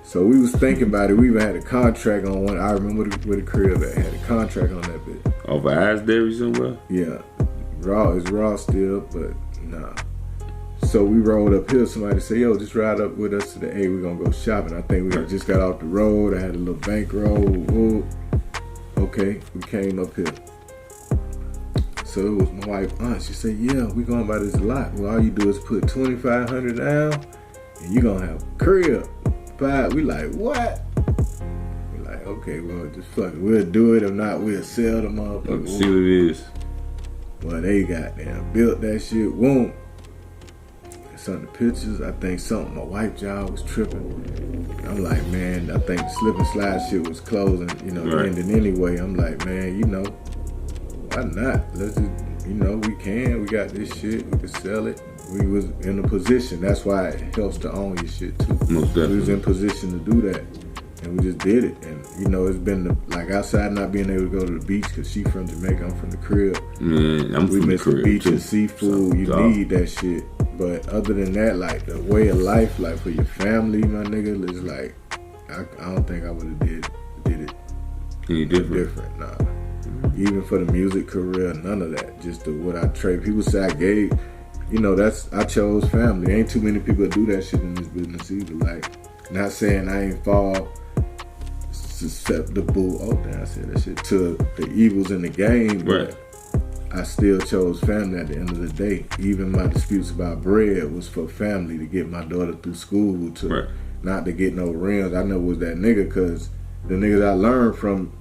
So we was thinking about it. We even had a contract on one. I remember where the crib at. Had a contract on that bitch. Over Ives Dairy somewhere? Yeah. It's raw still, but nah. So we rolled up here. Somebody said, yo, just ride up with us to the A. We're going to go shopping. I think we just got off the road. I had a little bankroll. Whoa. Okay, we came up here. So it was my wife's aunt. She said, yeah, we going by this lot. Well, all you do is put $2,500 down and you going to have a crib. We like, what? We like, okay, well, just fuck it. We'll do it. If not, we'll sell the motherfucker. See what it is. Well, they goddamn built that shit. Whoom. Some of the pictures, I think something, my wife job was tripping. I'm like, man, I think the slip and slide shit was closing, ending anyway. I'm like, man, why not? Let's just, we got this shit, we could sell it. We was in a position. That's why it helps to own your shit too. Most definitely. We was in position to do that. And we just did it. And it's been like outside not being able to go to the beach because she from Jamaica, I'm from the crib. Man, I'm we from miss the crib the beach too. and seafood. You need that shit. But other than that, like the way of life, like for your family, my nigga, is like I don't think I would have did it any different. Nah. Even for the music career, none of that. Just what I trade. People say I gave. I chose family. Ain't too many people that do that shit in this business either. Like, not saying I ain't fall susceptible. Oh, damn, I said that shit to the evils in the game. But I still chose family at the end of the day. Even my disputes about bread was for family, to get my daughter through school, not to get no rims. I never was that nigga because the niggas I learned from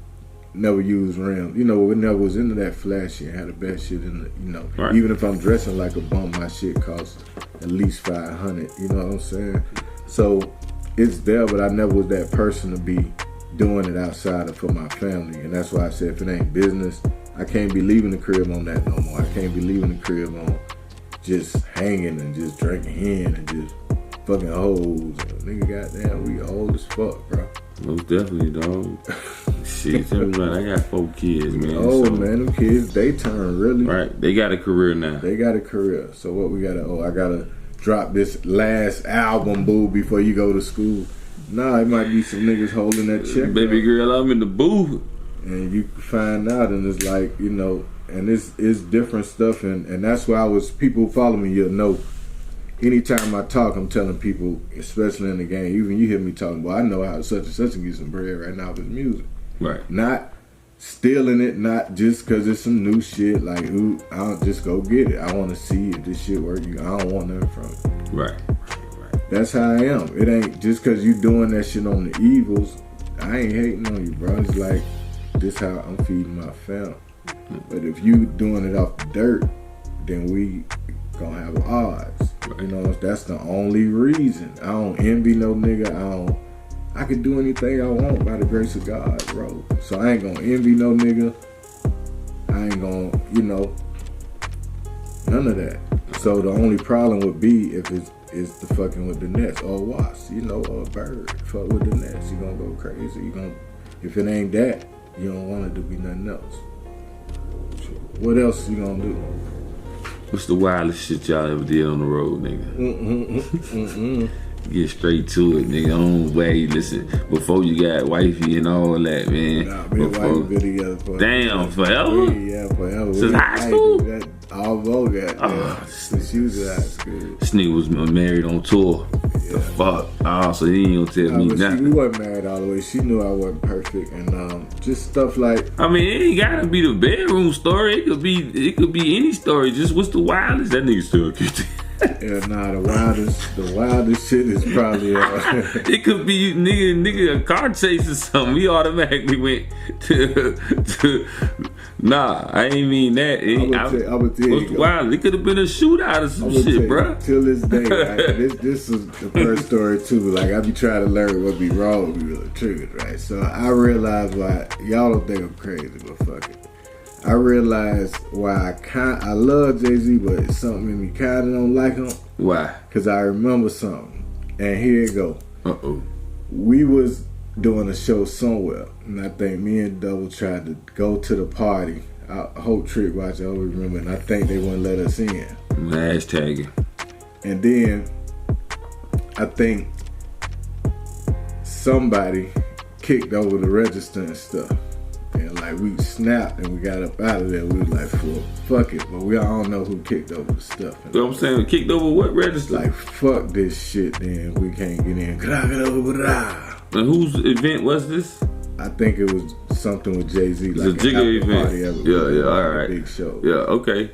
never used rims. We never was into that flashy and had the best shit in the, even if I'm dressing like a bum, my shit costs at least $500. You know what I'm saying? So it's there, but I never was that person to be doing it outside of for my family. And that's why I said if it ain't business, I can't be leaving the crib on that no more. I can't be leaving the crib on just hanging and just drinking hen and just fucking hoes. Nigga, goddamn, we old as fuck, bro. Most definitely, dog. Shit, tell me, man, I got 4 kids, man. Man, them kids, they turn really. Right, they got a career now. They got a career. So what we gotta, I gotta drop this last album, boo, before you go to school. Nah, it might be some niggas holding that check. Baby girl, I'm in the booth. And you find out, and it's like, and it's different stuff. And that's why people who follow me, you'll know. Anytime I talk, I'm telling people, especially in the game, even you hear me talking, well, I know how such and such can get some bread right now with music. Right. Not stealing it, not just because it's some new shit. Like, I'll just go get it. I want to see if this shit work. I don't want nothing from it. Right. That's how I am. It ain't just because you doing that shit on the evils. I ain't hating on you, bro. It's like, this how I'm feeding my fam. But if you doing it off the dirt, then we gonna have odds. Right. You know, that's the only reason. I don't envy no nigga. I can do anything I want by the grace of God, bro. So I ain't gonna envy no nigga. I ain't gonna, none of that. So the only problem would be if it's the fucking with the nets or wasp, or a bird. Fuck with the nets, you gonna go crazy. If it ain't that, you don't want it to be nothing else. What else you gonna do? What's the wildest shit y'all ever did on the road, nigga? Get straight to it, nigga. On way, listen. Before you got wifey and all that, man. Nah, me and wifey been together for damn, forever? Yeah, forever. Since high school? Almost got. Since she was in high school. This nigga was married on tour. The fuck? Oh, so he ain't gonna tell me nothing. We wasn't married all the way. She knew I wasn't perfect, and just stuff like. I mean, it ain't gotta be the bedroom story. It could be any story. Just what's the wildest? That nigga still get. Yeah, nah. The wildest shit is probably. It could be nigga a car chase or something. We automatically went to. Nah, I ain't mean that. I would tell you. Wild. It could have been a shootout or some shit, bro. Till this day, like, this is the first story too. Like I be trying to learn what be wrong with me with the triggers, right? So I realized why y'all don't think I'm crazy, but fuck it. I realized why I love Jay-Z, but it's something in me kind of don't like him. Why? Because I remember something, and here it go. Uh-oh. We was doing a show somewhere, and I think me and Double tried to go to the party. I hope Trick watch, I always remember, and I think they wouldn't let us in. Hashtag. And then I think somebody kicked over the register and stuff. And like we snapped and we got up out of there. We was like, fuck it. But we all don't know who kicked over the stuff. You know what I'm saying? Kicked over what register? Like, fuck this shit, then we can't get in. And whose event was this? I think it was something with Jay-Z. It's like a Jigga event. Yeah, all right. Big show. Yeah, okay.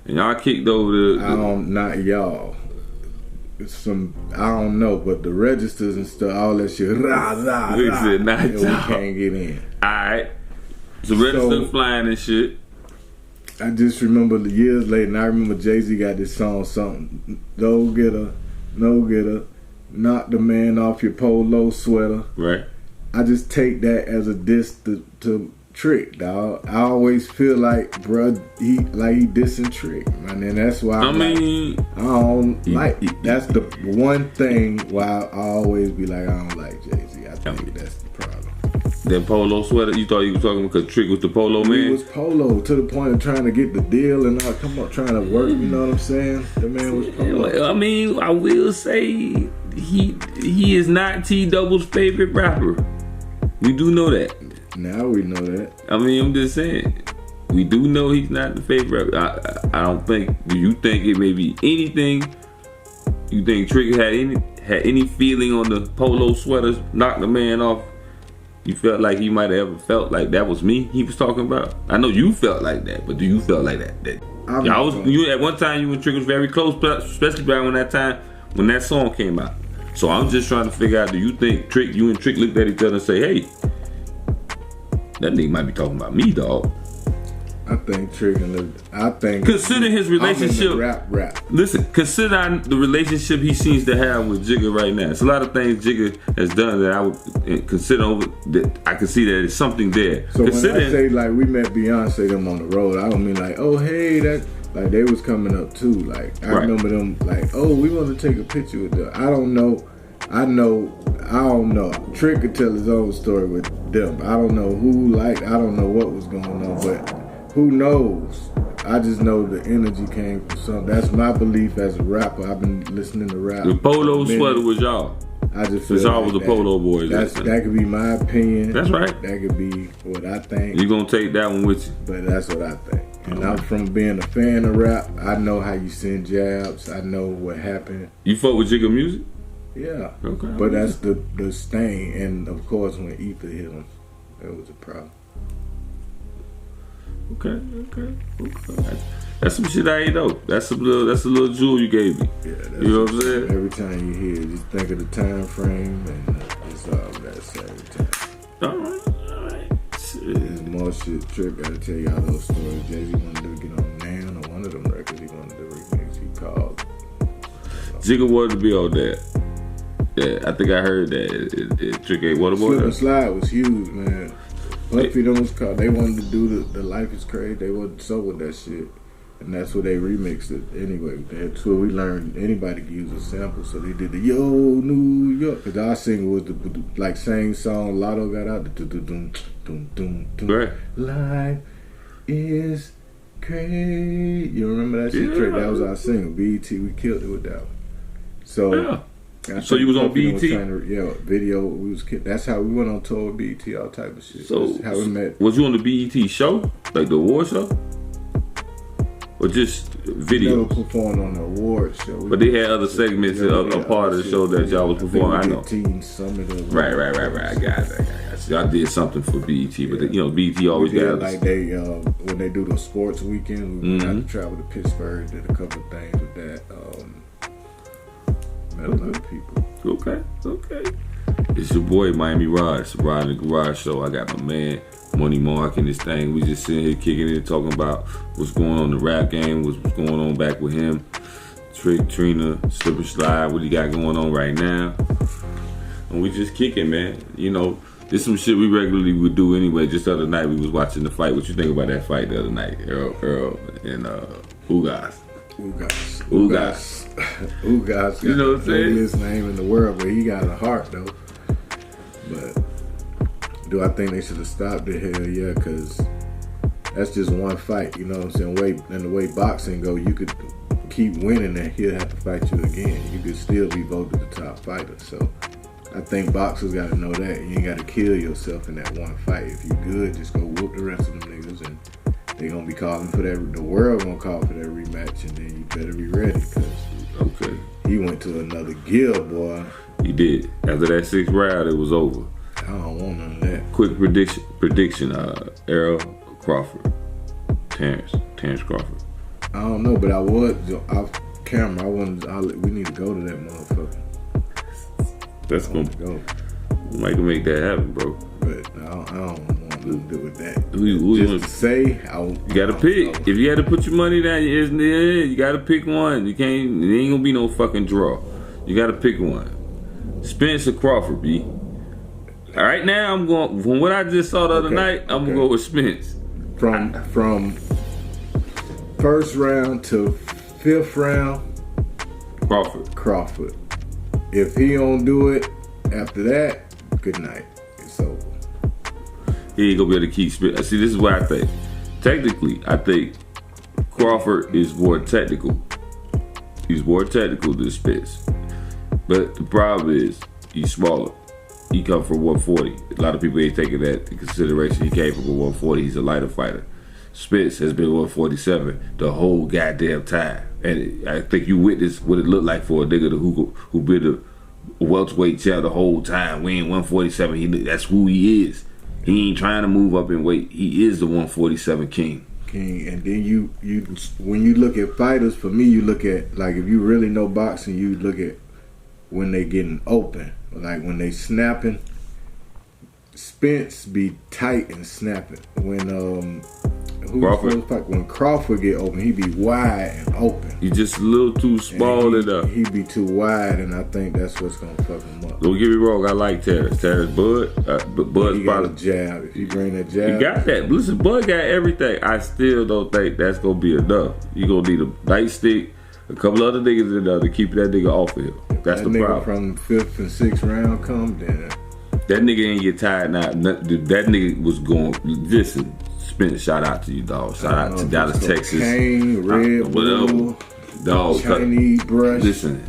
And y'all kicked over the not y'all. I don't know, but the registers and stuff, all that shit. Said, not we can't get in. Alright. So register flying and shit. I just remember the years later, and I remember Jay-Z got this song, something, no getter, knock the man off your polo sweater. Right. I just take that as a diss to Trick, dog. I always feel like, bruh, he dissing Trick, man, and that's why I don't like. That's the one thing why I always be like, I don't like Jay-Z. I think that's the problem. That polo sweater, you thought you was talking because Trick was the polo man? He was polo to the point of trying to get the deal and all, come up trying to work, you know what I'm saying? The man was polo. I mean, I will say he is not T-Double's favorite rapper. We do know that. Now we know that. I mean, I'm just saying. We do know he's not the favorite rapper. I don't think. Do you think it may be anything? You think Trick had any feeling on the polo sweaters, knocked the man off? You felt like he might have ever felt like that was me he was talking about? I know you felt like that, but do you felt like that? You at one time you and Trick was very close, especially back when that song came out. So I'm just trying to figure out, do you think you and Trick looked at each other and say, hey, that nigga might be talking about me, dog? I think Trick consider his relationship. Rap. Listen, consider the relationship he seems to have with Jigga right now. It's a lot of things Jigga has done that I would consider that I can see that there's something there. So when I say like we met Beyonce them on the road, I don't mean like, oh hey, that like they was coming up too. Like I remember them like, oh, we want to take a picture with them. I don't know. Trick could tell his own story with them. I don't know I don't know what was going on, but who knows? I just know the energy came from something. That's my belief as a rapper. I've been listening to rap. The polo sweater was y'all. I just feel y'all like was the polo boys. That could be my opinion. That's right. That could be what I think. You gonna take that one with you? But that's what I think. And I'm from being a fan of rap. I know how you send jabs. I know what happened. You fuck with Jigga music? Yeah. Okay. But that's the stain. And of course, when Ether hit him, that was a problem. Okay. That's some shit I ain't know. That's a little jewel you gave me. Yeah, that's, you know what I'm saying? Every time you hear it, just think of the time frame and it's all that same time. All right. There's more shit. Trick gotta tell y'all those stories. Jay-Z wanted to get on Nan or one of them records. He wanted to remix. He called. Jigga wanted to be on that. Yeah, I think I heard that. Trick ain't what about Slip and that? Slide was huge, man. Puffy them was called. They wanted to do the Life is Crazy. They wasn't so with that shit. And that's where they remixed it anyway. That's where we learned anybody could use a sample. So they did the Yo New York. Because our single was the like same song Lotto got out. The doom doom doom doom. Right. Life is crazy. You remember that shit? Yeah. Trick? That was our single. BET, we killed it with that one. So Yeah. I So think you was on Puffy BET? Yeah, video. We was. That's how we went on tour with BET. All type of shit. So That's how we met. was you on the BET show, like the award show, or just Never videos? performed on the award show. But they had other segments, a part of the show that y'all was performing. I know. Teen Summit. Right. I got it. Y'all did something for BET, but you know BET always Yeah, got like they when they do the sports weekend, we went out to travel to Pittsburgh. Did a couple of things with that. Met a lot of people. Okay. It's your boy Miami Rod. It's Rod in the Garage Show. I got my man Money Mark in this thing. We just sitting here kicking it, talking about what's going on in the rap game, what's going on back with him. Trick, Trina, Slip and Slide, what he got going on right now. And we just kicking, man. You know, this some shit we regularly would do anyway. Just the other night we was watching the fight. What you think about that fight the other night? Earl and Ugas. Ugas. You know what I'm saying? His name in the world, but he got a heart though. But do I think they should have stopped it? Hell yeah, because that's just one fight. You know what I'm saying? And the way boxing go, you could keep winning and he'll have to fight you again. You could still be voted the top fighter. So I think boxers got to know that. You ain't got to kill yourself in that one fight. If you good, just go whoop the rest of them niggas and they gonna be calling for that. The world gonna call for that rematch, and then you better be ready because he went to another gear, boy. He did. After that 6th round, it was over. I don't want none of that. Quick prediction. Errol Crawford, Terrence Crawford. I don't know, but I was off camera. We need to go to that motherfucker. That's gonna go. We can make that happen, bro. But I don't want nothing to do with that. Who Just to say, you gotta pick. If you had to put your money down, you gotta pick one. You can't. It ain't gonna be no fucking draw. You gotta pick one. Spence or Crawford, B. All right, now I'm going. From what I just saw the other night, I'm gonna go with Spence. From first round to 5th round, Crawford. If he don't do it after that, good night. It's over. He ain't gonna be able to keep Spence. See, this is what I think. Technically, I think Crawford is more technical. He's more technical than Spence. But the problem is, he's smaller. He come from 140. A lot of people ain't taking that into consideration. He came from a 140. He's a lighter fighter. Spence has been 147 the whole goddamn time. And I think you witnessed what it looked like for a nigga who been a welterweight champ the whole time. We ain't 147. That's who he is. He ain't trying to move up in weight. He is the 147 king. And then you when you look at fighters, for me, you look at, like, if you really know boxing, you look at when they getting open. Like when they snapping, Spence be tight and snapping. When Crawford get open, he be wide and open. He just a little too small enough. He be too wide, and I think that's what's gonna fuck him up. Don't get me wrong, I like Terrence. But Bud's he got a probably jab. If you bring that jab, he got that. Listen, Bud got everything. I still don't think that's gonna be enough. You gonna need a nightstick, a couple other niggas in there to keep that nigga off of him. That's that the nigga problem. From 5th and 6th round come, then That nigga ain't get tired now. That nigga was going. Listen, Spence, shout out to you, dog. Shout out to Dallas, Texas. Cocaine, Red Bull, dog. Chinese brush. Listen,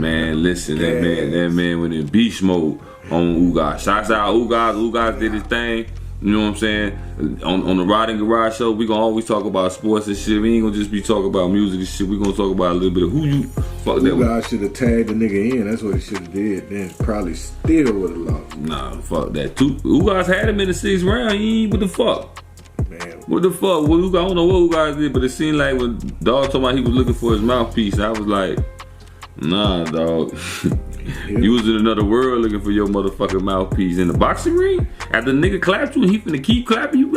man. Listen, that man went in beast mode on Ugas. Shouts out Ugas. Ugas did his thing. You know what I'm saying? On the Rod and Garage Show, we gonna always talk about sports and shit. We ain't gonna just be talking about music and shit. We gonna talk about a little bit of who you fuck that with. Ugas should have tagged the nigga in. That's what he should have did. Then probably still would have lost. Nah, fuck that. Ugas had him in the 6th round. He ain't what the fuck. Man, What the fuck? I don't know what Ugas did, but it seemed like when Dog told me he was looking for his mouthpiece, I was like, nah, dog. You was in another world looking for your motherfucking mouthpiece in the boxing ring. After the nigga clapped you and he finna keep clapping, you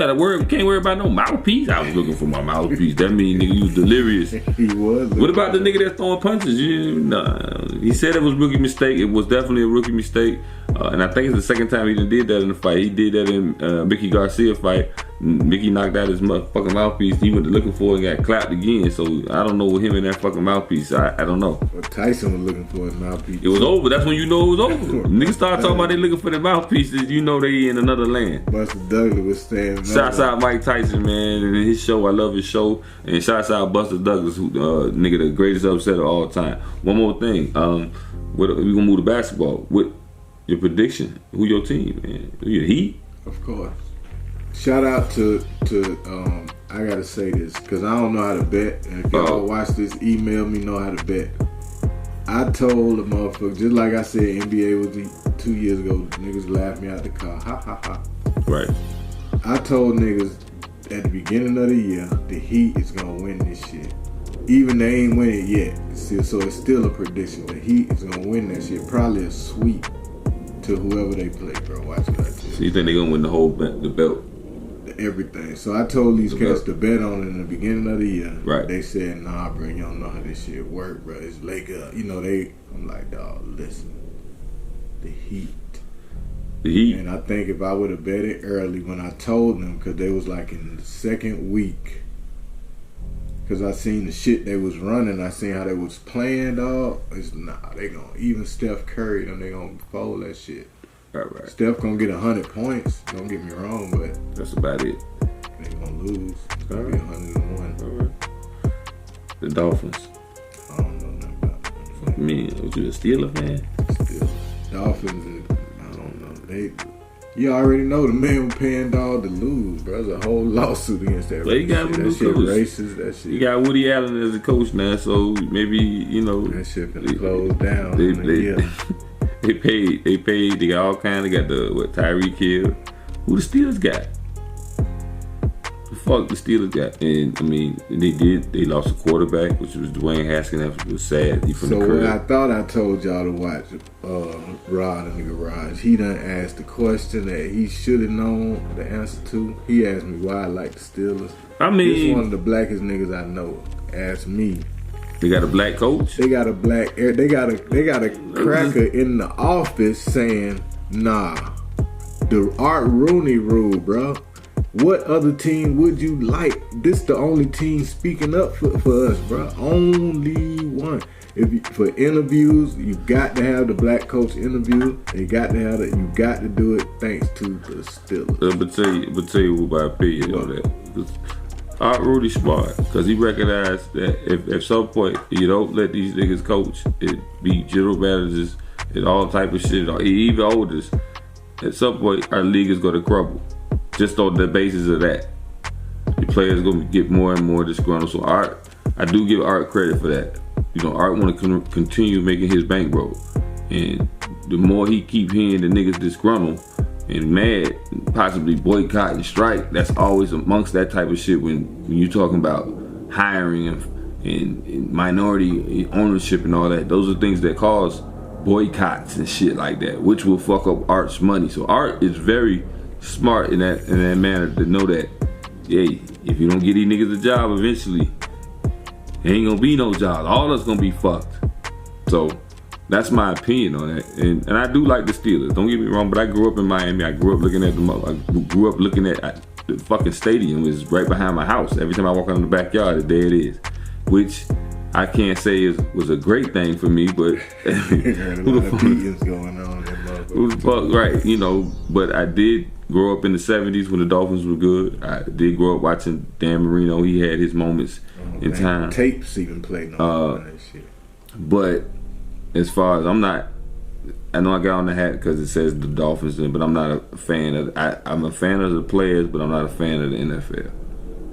can't worry about no mouthpiece. I was looking for my mouthpiece. That mean nigga, you was delirious. He was. What about the nigga that's throwing punches? He said it was a rookie mistake. It was definitely a rookie mistake. And I think it's the second time he did that in the fight. He did that in Mickey Garcia fight. Mickey knocked out his motherfucking mouthpiece. He went looking for it and got clapped again. So I don't know what him and that fucking mouthpiece. I don't know. Well, Tyson was looking for his mouthpiece. It was over. That's when you know it was over. Niggas start talking about they looking for their mouthpieces. You know they in another land. Buster Douglas was standing. Shouts out Mike Tyson, man, and his show. I love his show. And shouts out Buster Douglas, who nigga the greatest upset of all time. One more thing. We gonna move to basketball. What your prediction? Who your team, man? Who your Heat? Of course. Shout out to I gotta say this because I don't know how to bet. And if y'all watch this, email me know how to bet. I told the motherfucker, just like I said, NBA was 2 years ago. Niggas laughed me out the car. Ha ha ha. Right. I told niggas at the beginning of the year, the Heat is gonna win this shit. Even they ain't win it yet. So it's still a prediction. The Heat is gonna win that shit. Probably a sweep to whoever they play, bro. Watch what I tell you. So you think they gonna win the belt? Everything. So I told these cats to bet on it in the beginning of the year. Right. They said, nah, bro, you don't know how this shit work, bro. It's like, I'm like, dog, listen. The Heat. And I think if I would have bet it early when I told them, because they was like in the second week, because I seen the shit they was running, I seen how they was playing, dog. It's they gonna, even Steph Curry, and they gonna fold that shit. Right. Steph gonna get 100 points. Don't get me wrong, but that's about it. They gonna lose. It's gonna be 101. The Dolphins. I don't know nothing about them. Me, was you a Steeler fan? Still, Dolphins. I don't know. You already know the man was paying dog to lose, bro. There's a whole lawsuit against that. Well, you got that new shit coach. Racist. That shit. You got Woody Allen as a coach now, so maybe that shit finna close down. They paid. They got all kind. They got Tyreek Hill. Who the Steelers got? The fuck the Steelers got? And I mean, they lost a quarterback, which was Dwayne Haskins. That was sad. He from the crib. I thought I told y'all to watch Rod in the Garage. He done asked the question that he should have known the answer to. He asked me why I like the Steelers. I mean, this one of the blackest niggas I know asked me. They got a black coach. They got a cracker in the office saying, nah, the Art Rooney rule, bro. What other team would you like? This the only team speaking up for us, bro. Only one. For interviews, you got to have the black coach interview. You got to do it thanks to the Steelers. But tell you what my opinion on that. Art Rudy smart because he recognized that if at some point you don't let these niggas coach, it be general managers and all type of shit, even oldest, at some point our league is going to crumble. Just on the basis of that, the players going to get more and more disgruntled. So Art, I do give Art credit for that. You know, Art want to continue making his bankroll, and the more he keep hearing the niggas disgruntled and mad, possibly boycott and strike, that's always amongst that type of shit when you're talking about hiring and minority ownership and all that. Those are things that cause boycotts and shit like that, which will fuck up Art's money. So Art is very smart in that manner to know that, hey, if you don't get these niggas a job eventually, there ain't gonna be no jobs. All us gonna be fucked. So that's my opinion on that, and I do like the Steelers. Don't get me wrong, but I grew up in Miami. I grew up looking at the fucking stadium. It was right behind my house. Every time I walk out in the backyard, there it is. Which I can't say was a great thing for me, but who the fuck, right? You know, but I did grow up in the 70s when the Dolphins were good. I did grow up watching Dan Marino. He had his moments in time. Tapes even played on that shit. But as far as I know I got on the hat because it says the Dolphins, but I'm not a fan of. I'm a fan of the players, but I'm not a fan of the NFL.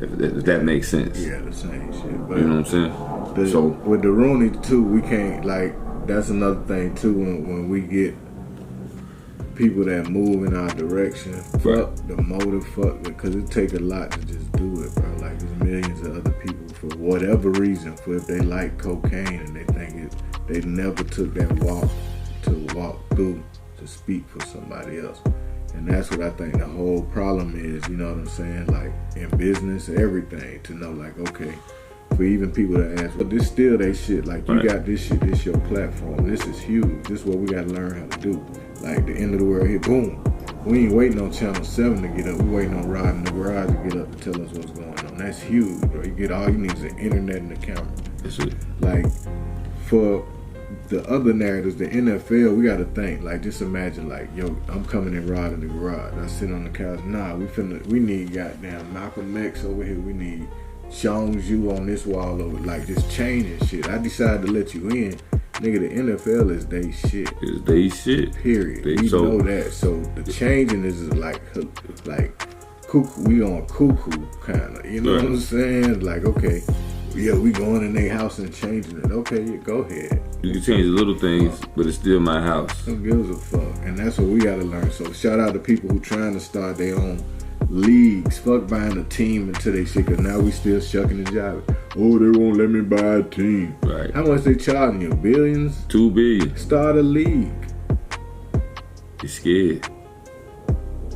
If that makes sense. Yeah, the same shit. But you know what I'm saying? So with the Rooney too, we can't that's another thing too when we get people that move in our direction. Fuck the motive, because it take a lot to just do it, bro. Like there's millions of other people for whatever reason, for if they like cocaine and they think they never took that walk to walk through to speak for somebody else. And that's what I think the whole problem is, you know what I'm saying? Like in business, everything, to know like, okay, for even people that ask, well, this still they shit. Like you got this shit, this your platform. This is huge. This is what we gotta learn how to do. Like the end of the world hit, boom. We ain't waiting on Channel 7 to get up. We waiting on Rod in the Garage to get up to tell us what's going on. That's huge, bro. You get all you need is the internet and the camera. That's it. Like for the other narratives, the NFL, we gotta think. Like just imagine, like, yo, I'm coming in Rod in the Garage. I sit on the couch. Nah, we need goddamn Malcolm X over here. We need Sean Yu on this wall over. Like just changing shit. I decided to let you in. Nigga, the NFL is they shit. It's they shit. Period. We know that. So the changing is like cuckoo. We on cuckoo kind of. You know what I'm saying? Like, okay, yeah, we going in their house and changing it. Okay, yeah, go ahead. You can change the little things, but it's still my house. Who gives a fuck? And that's what we gotta learn. So shout out to people who trying to start their own leagues. Fuck buying a team until they shit, cause now we still shucking and jiving. Oh, they won't let me buy a team. Right. How much they charging you? Billions? $2 billion. Start a league. You scared.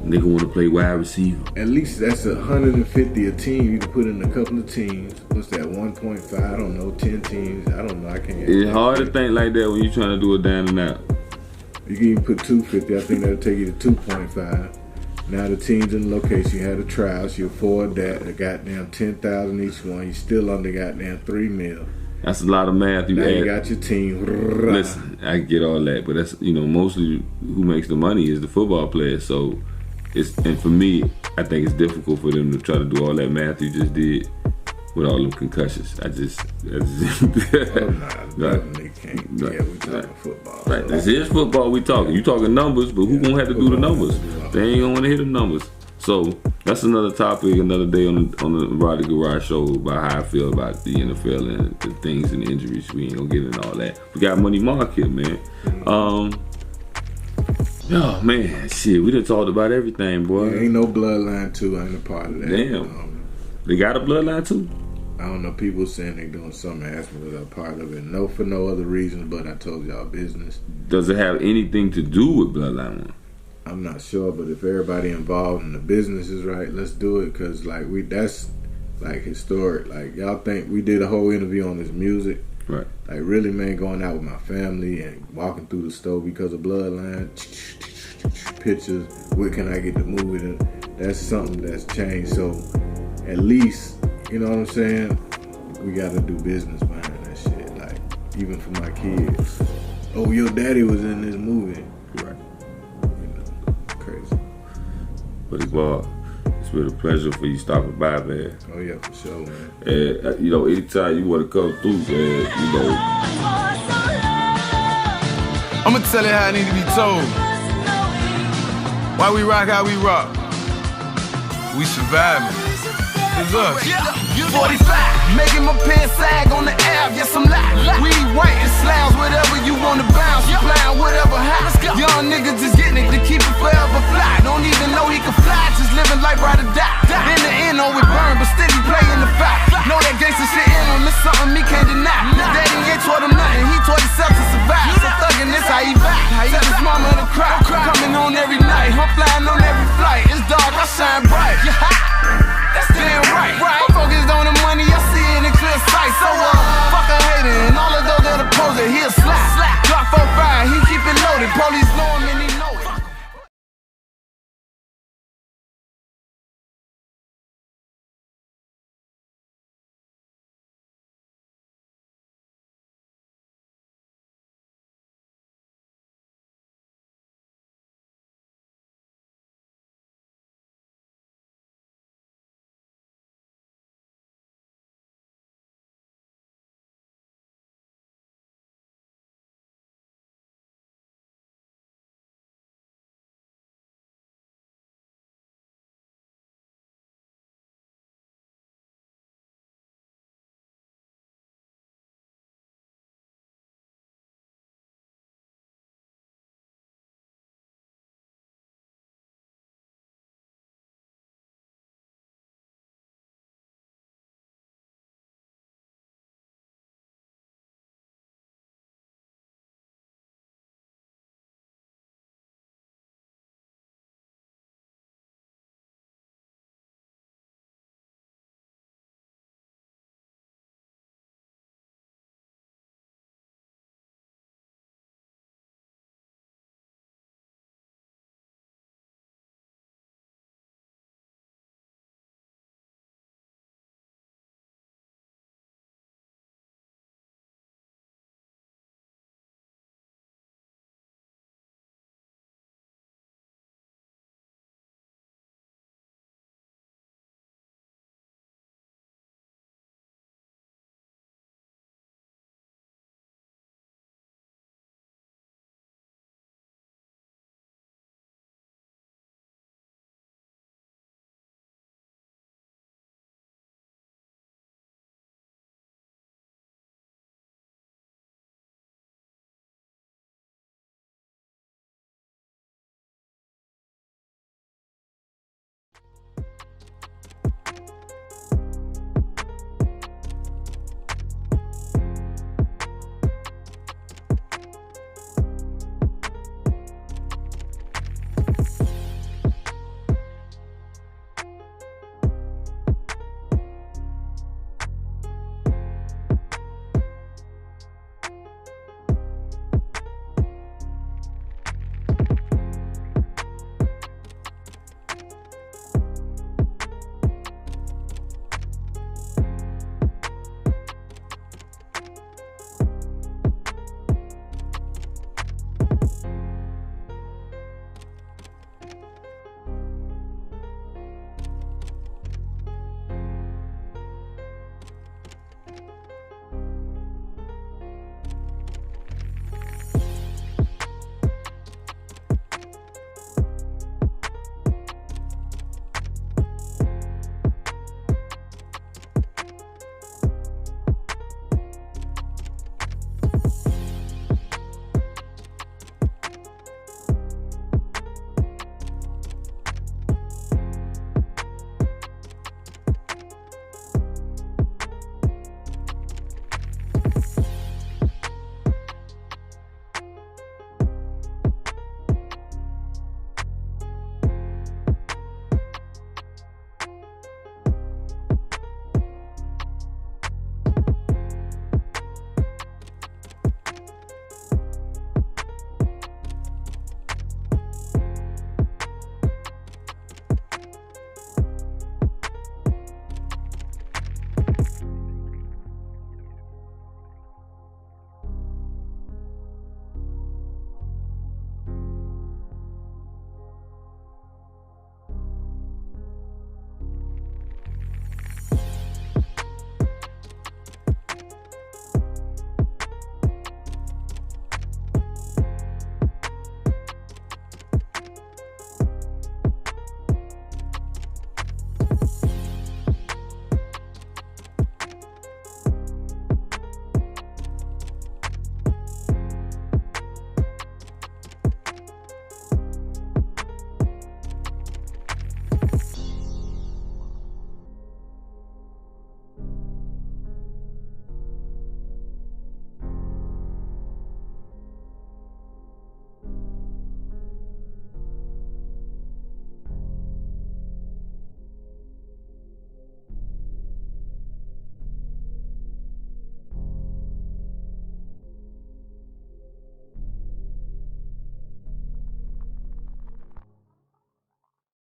Nigga want to play wide receiver. At least that's 150 a team. You can put in a couple of teams. What's that? 1.5? I don't know. 10 teams. I don't know. I can't. It's hard to think like that when you're trying to do it down and out. You can even put 250. I think that'll take you to 2.5. Now the teams in the location, you had a trials, you afford that, a goddamn 10,000 each one. You still under goddamn $3 million. That's a lot of math. Now you got your team. Listen, I get all that, but that's, you know, mostly who makes the money is the football players. So it's, and for me, I think it's difficult for them to try to do all that math you just did with all them concussions. I just oh, nah, definitely can't. Yeah, we talking football. Right, this is football we talking. You talking numbers, but who gonna have to do the numbers? They ain't gonna want to hear the numbers. So that's another topic, another day on the Roddy Garage show about how I feel about the NFL and the things and the injuries. We ain't gonna get into all that. We got Money Mark here, man. Oh man, shit, we done talked about everything, boy. Yeah, ain't no bloodline too. I ain't a part of that. Damn. They got a bloodline too? I don't know. People saying they doing something. Ask me was a part of it. No, for no other reason. But I told y'all business. Does it have anything to do with bloodline? I'm not sure, but if everybody involved in the business is right, let's do it. Cause like that's like historic. Like y'all think we did a whole interview on this music. Right. Like really, man, going out with my family and walking through the store because of bloodline. Pictures. Where can I get the movie? That's something that's changed. So at least, you know what I'm saying? We gotta do business behind that shit. Like, even for my kids. Oh, your daddy was in this movie. Right. You know, crazy. But it's been a pleasure for you stopping by, man. Oh yeah, for sure, man. And you know, anytime you want to come through, man, you know. I'ma tell it how it need to be told. Why we rock how we rock. We surviving. It's us. 45, making my pants sag on the app. Yes, I'm live. We white and slabs, whatever you wanna bounce. You flying whatever high. Young niggas just getting it to keep it forever fly. Don't even know he can fly, just living life ride or die.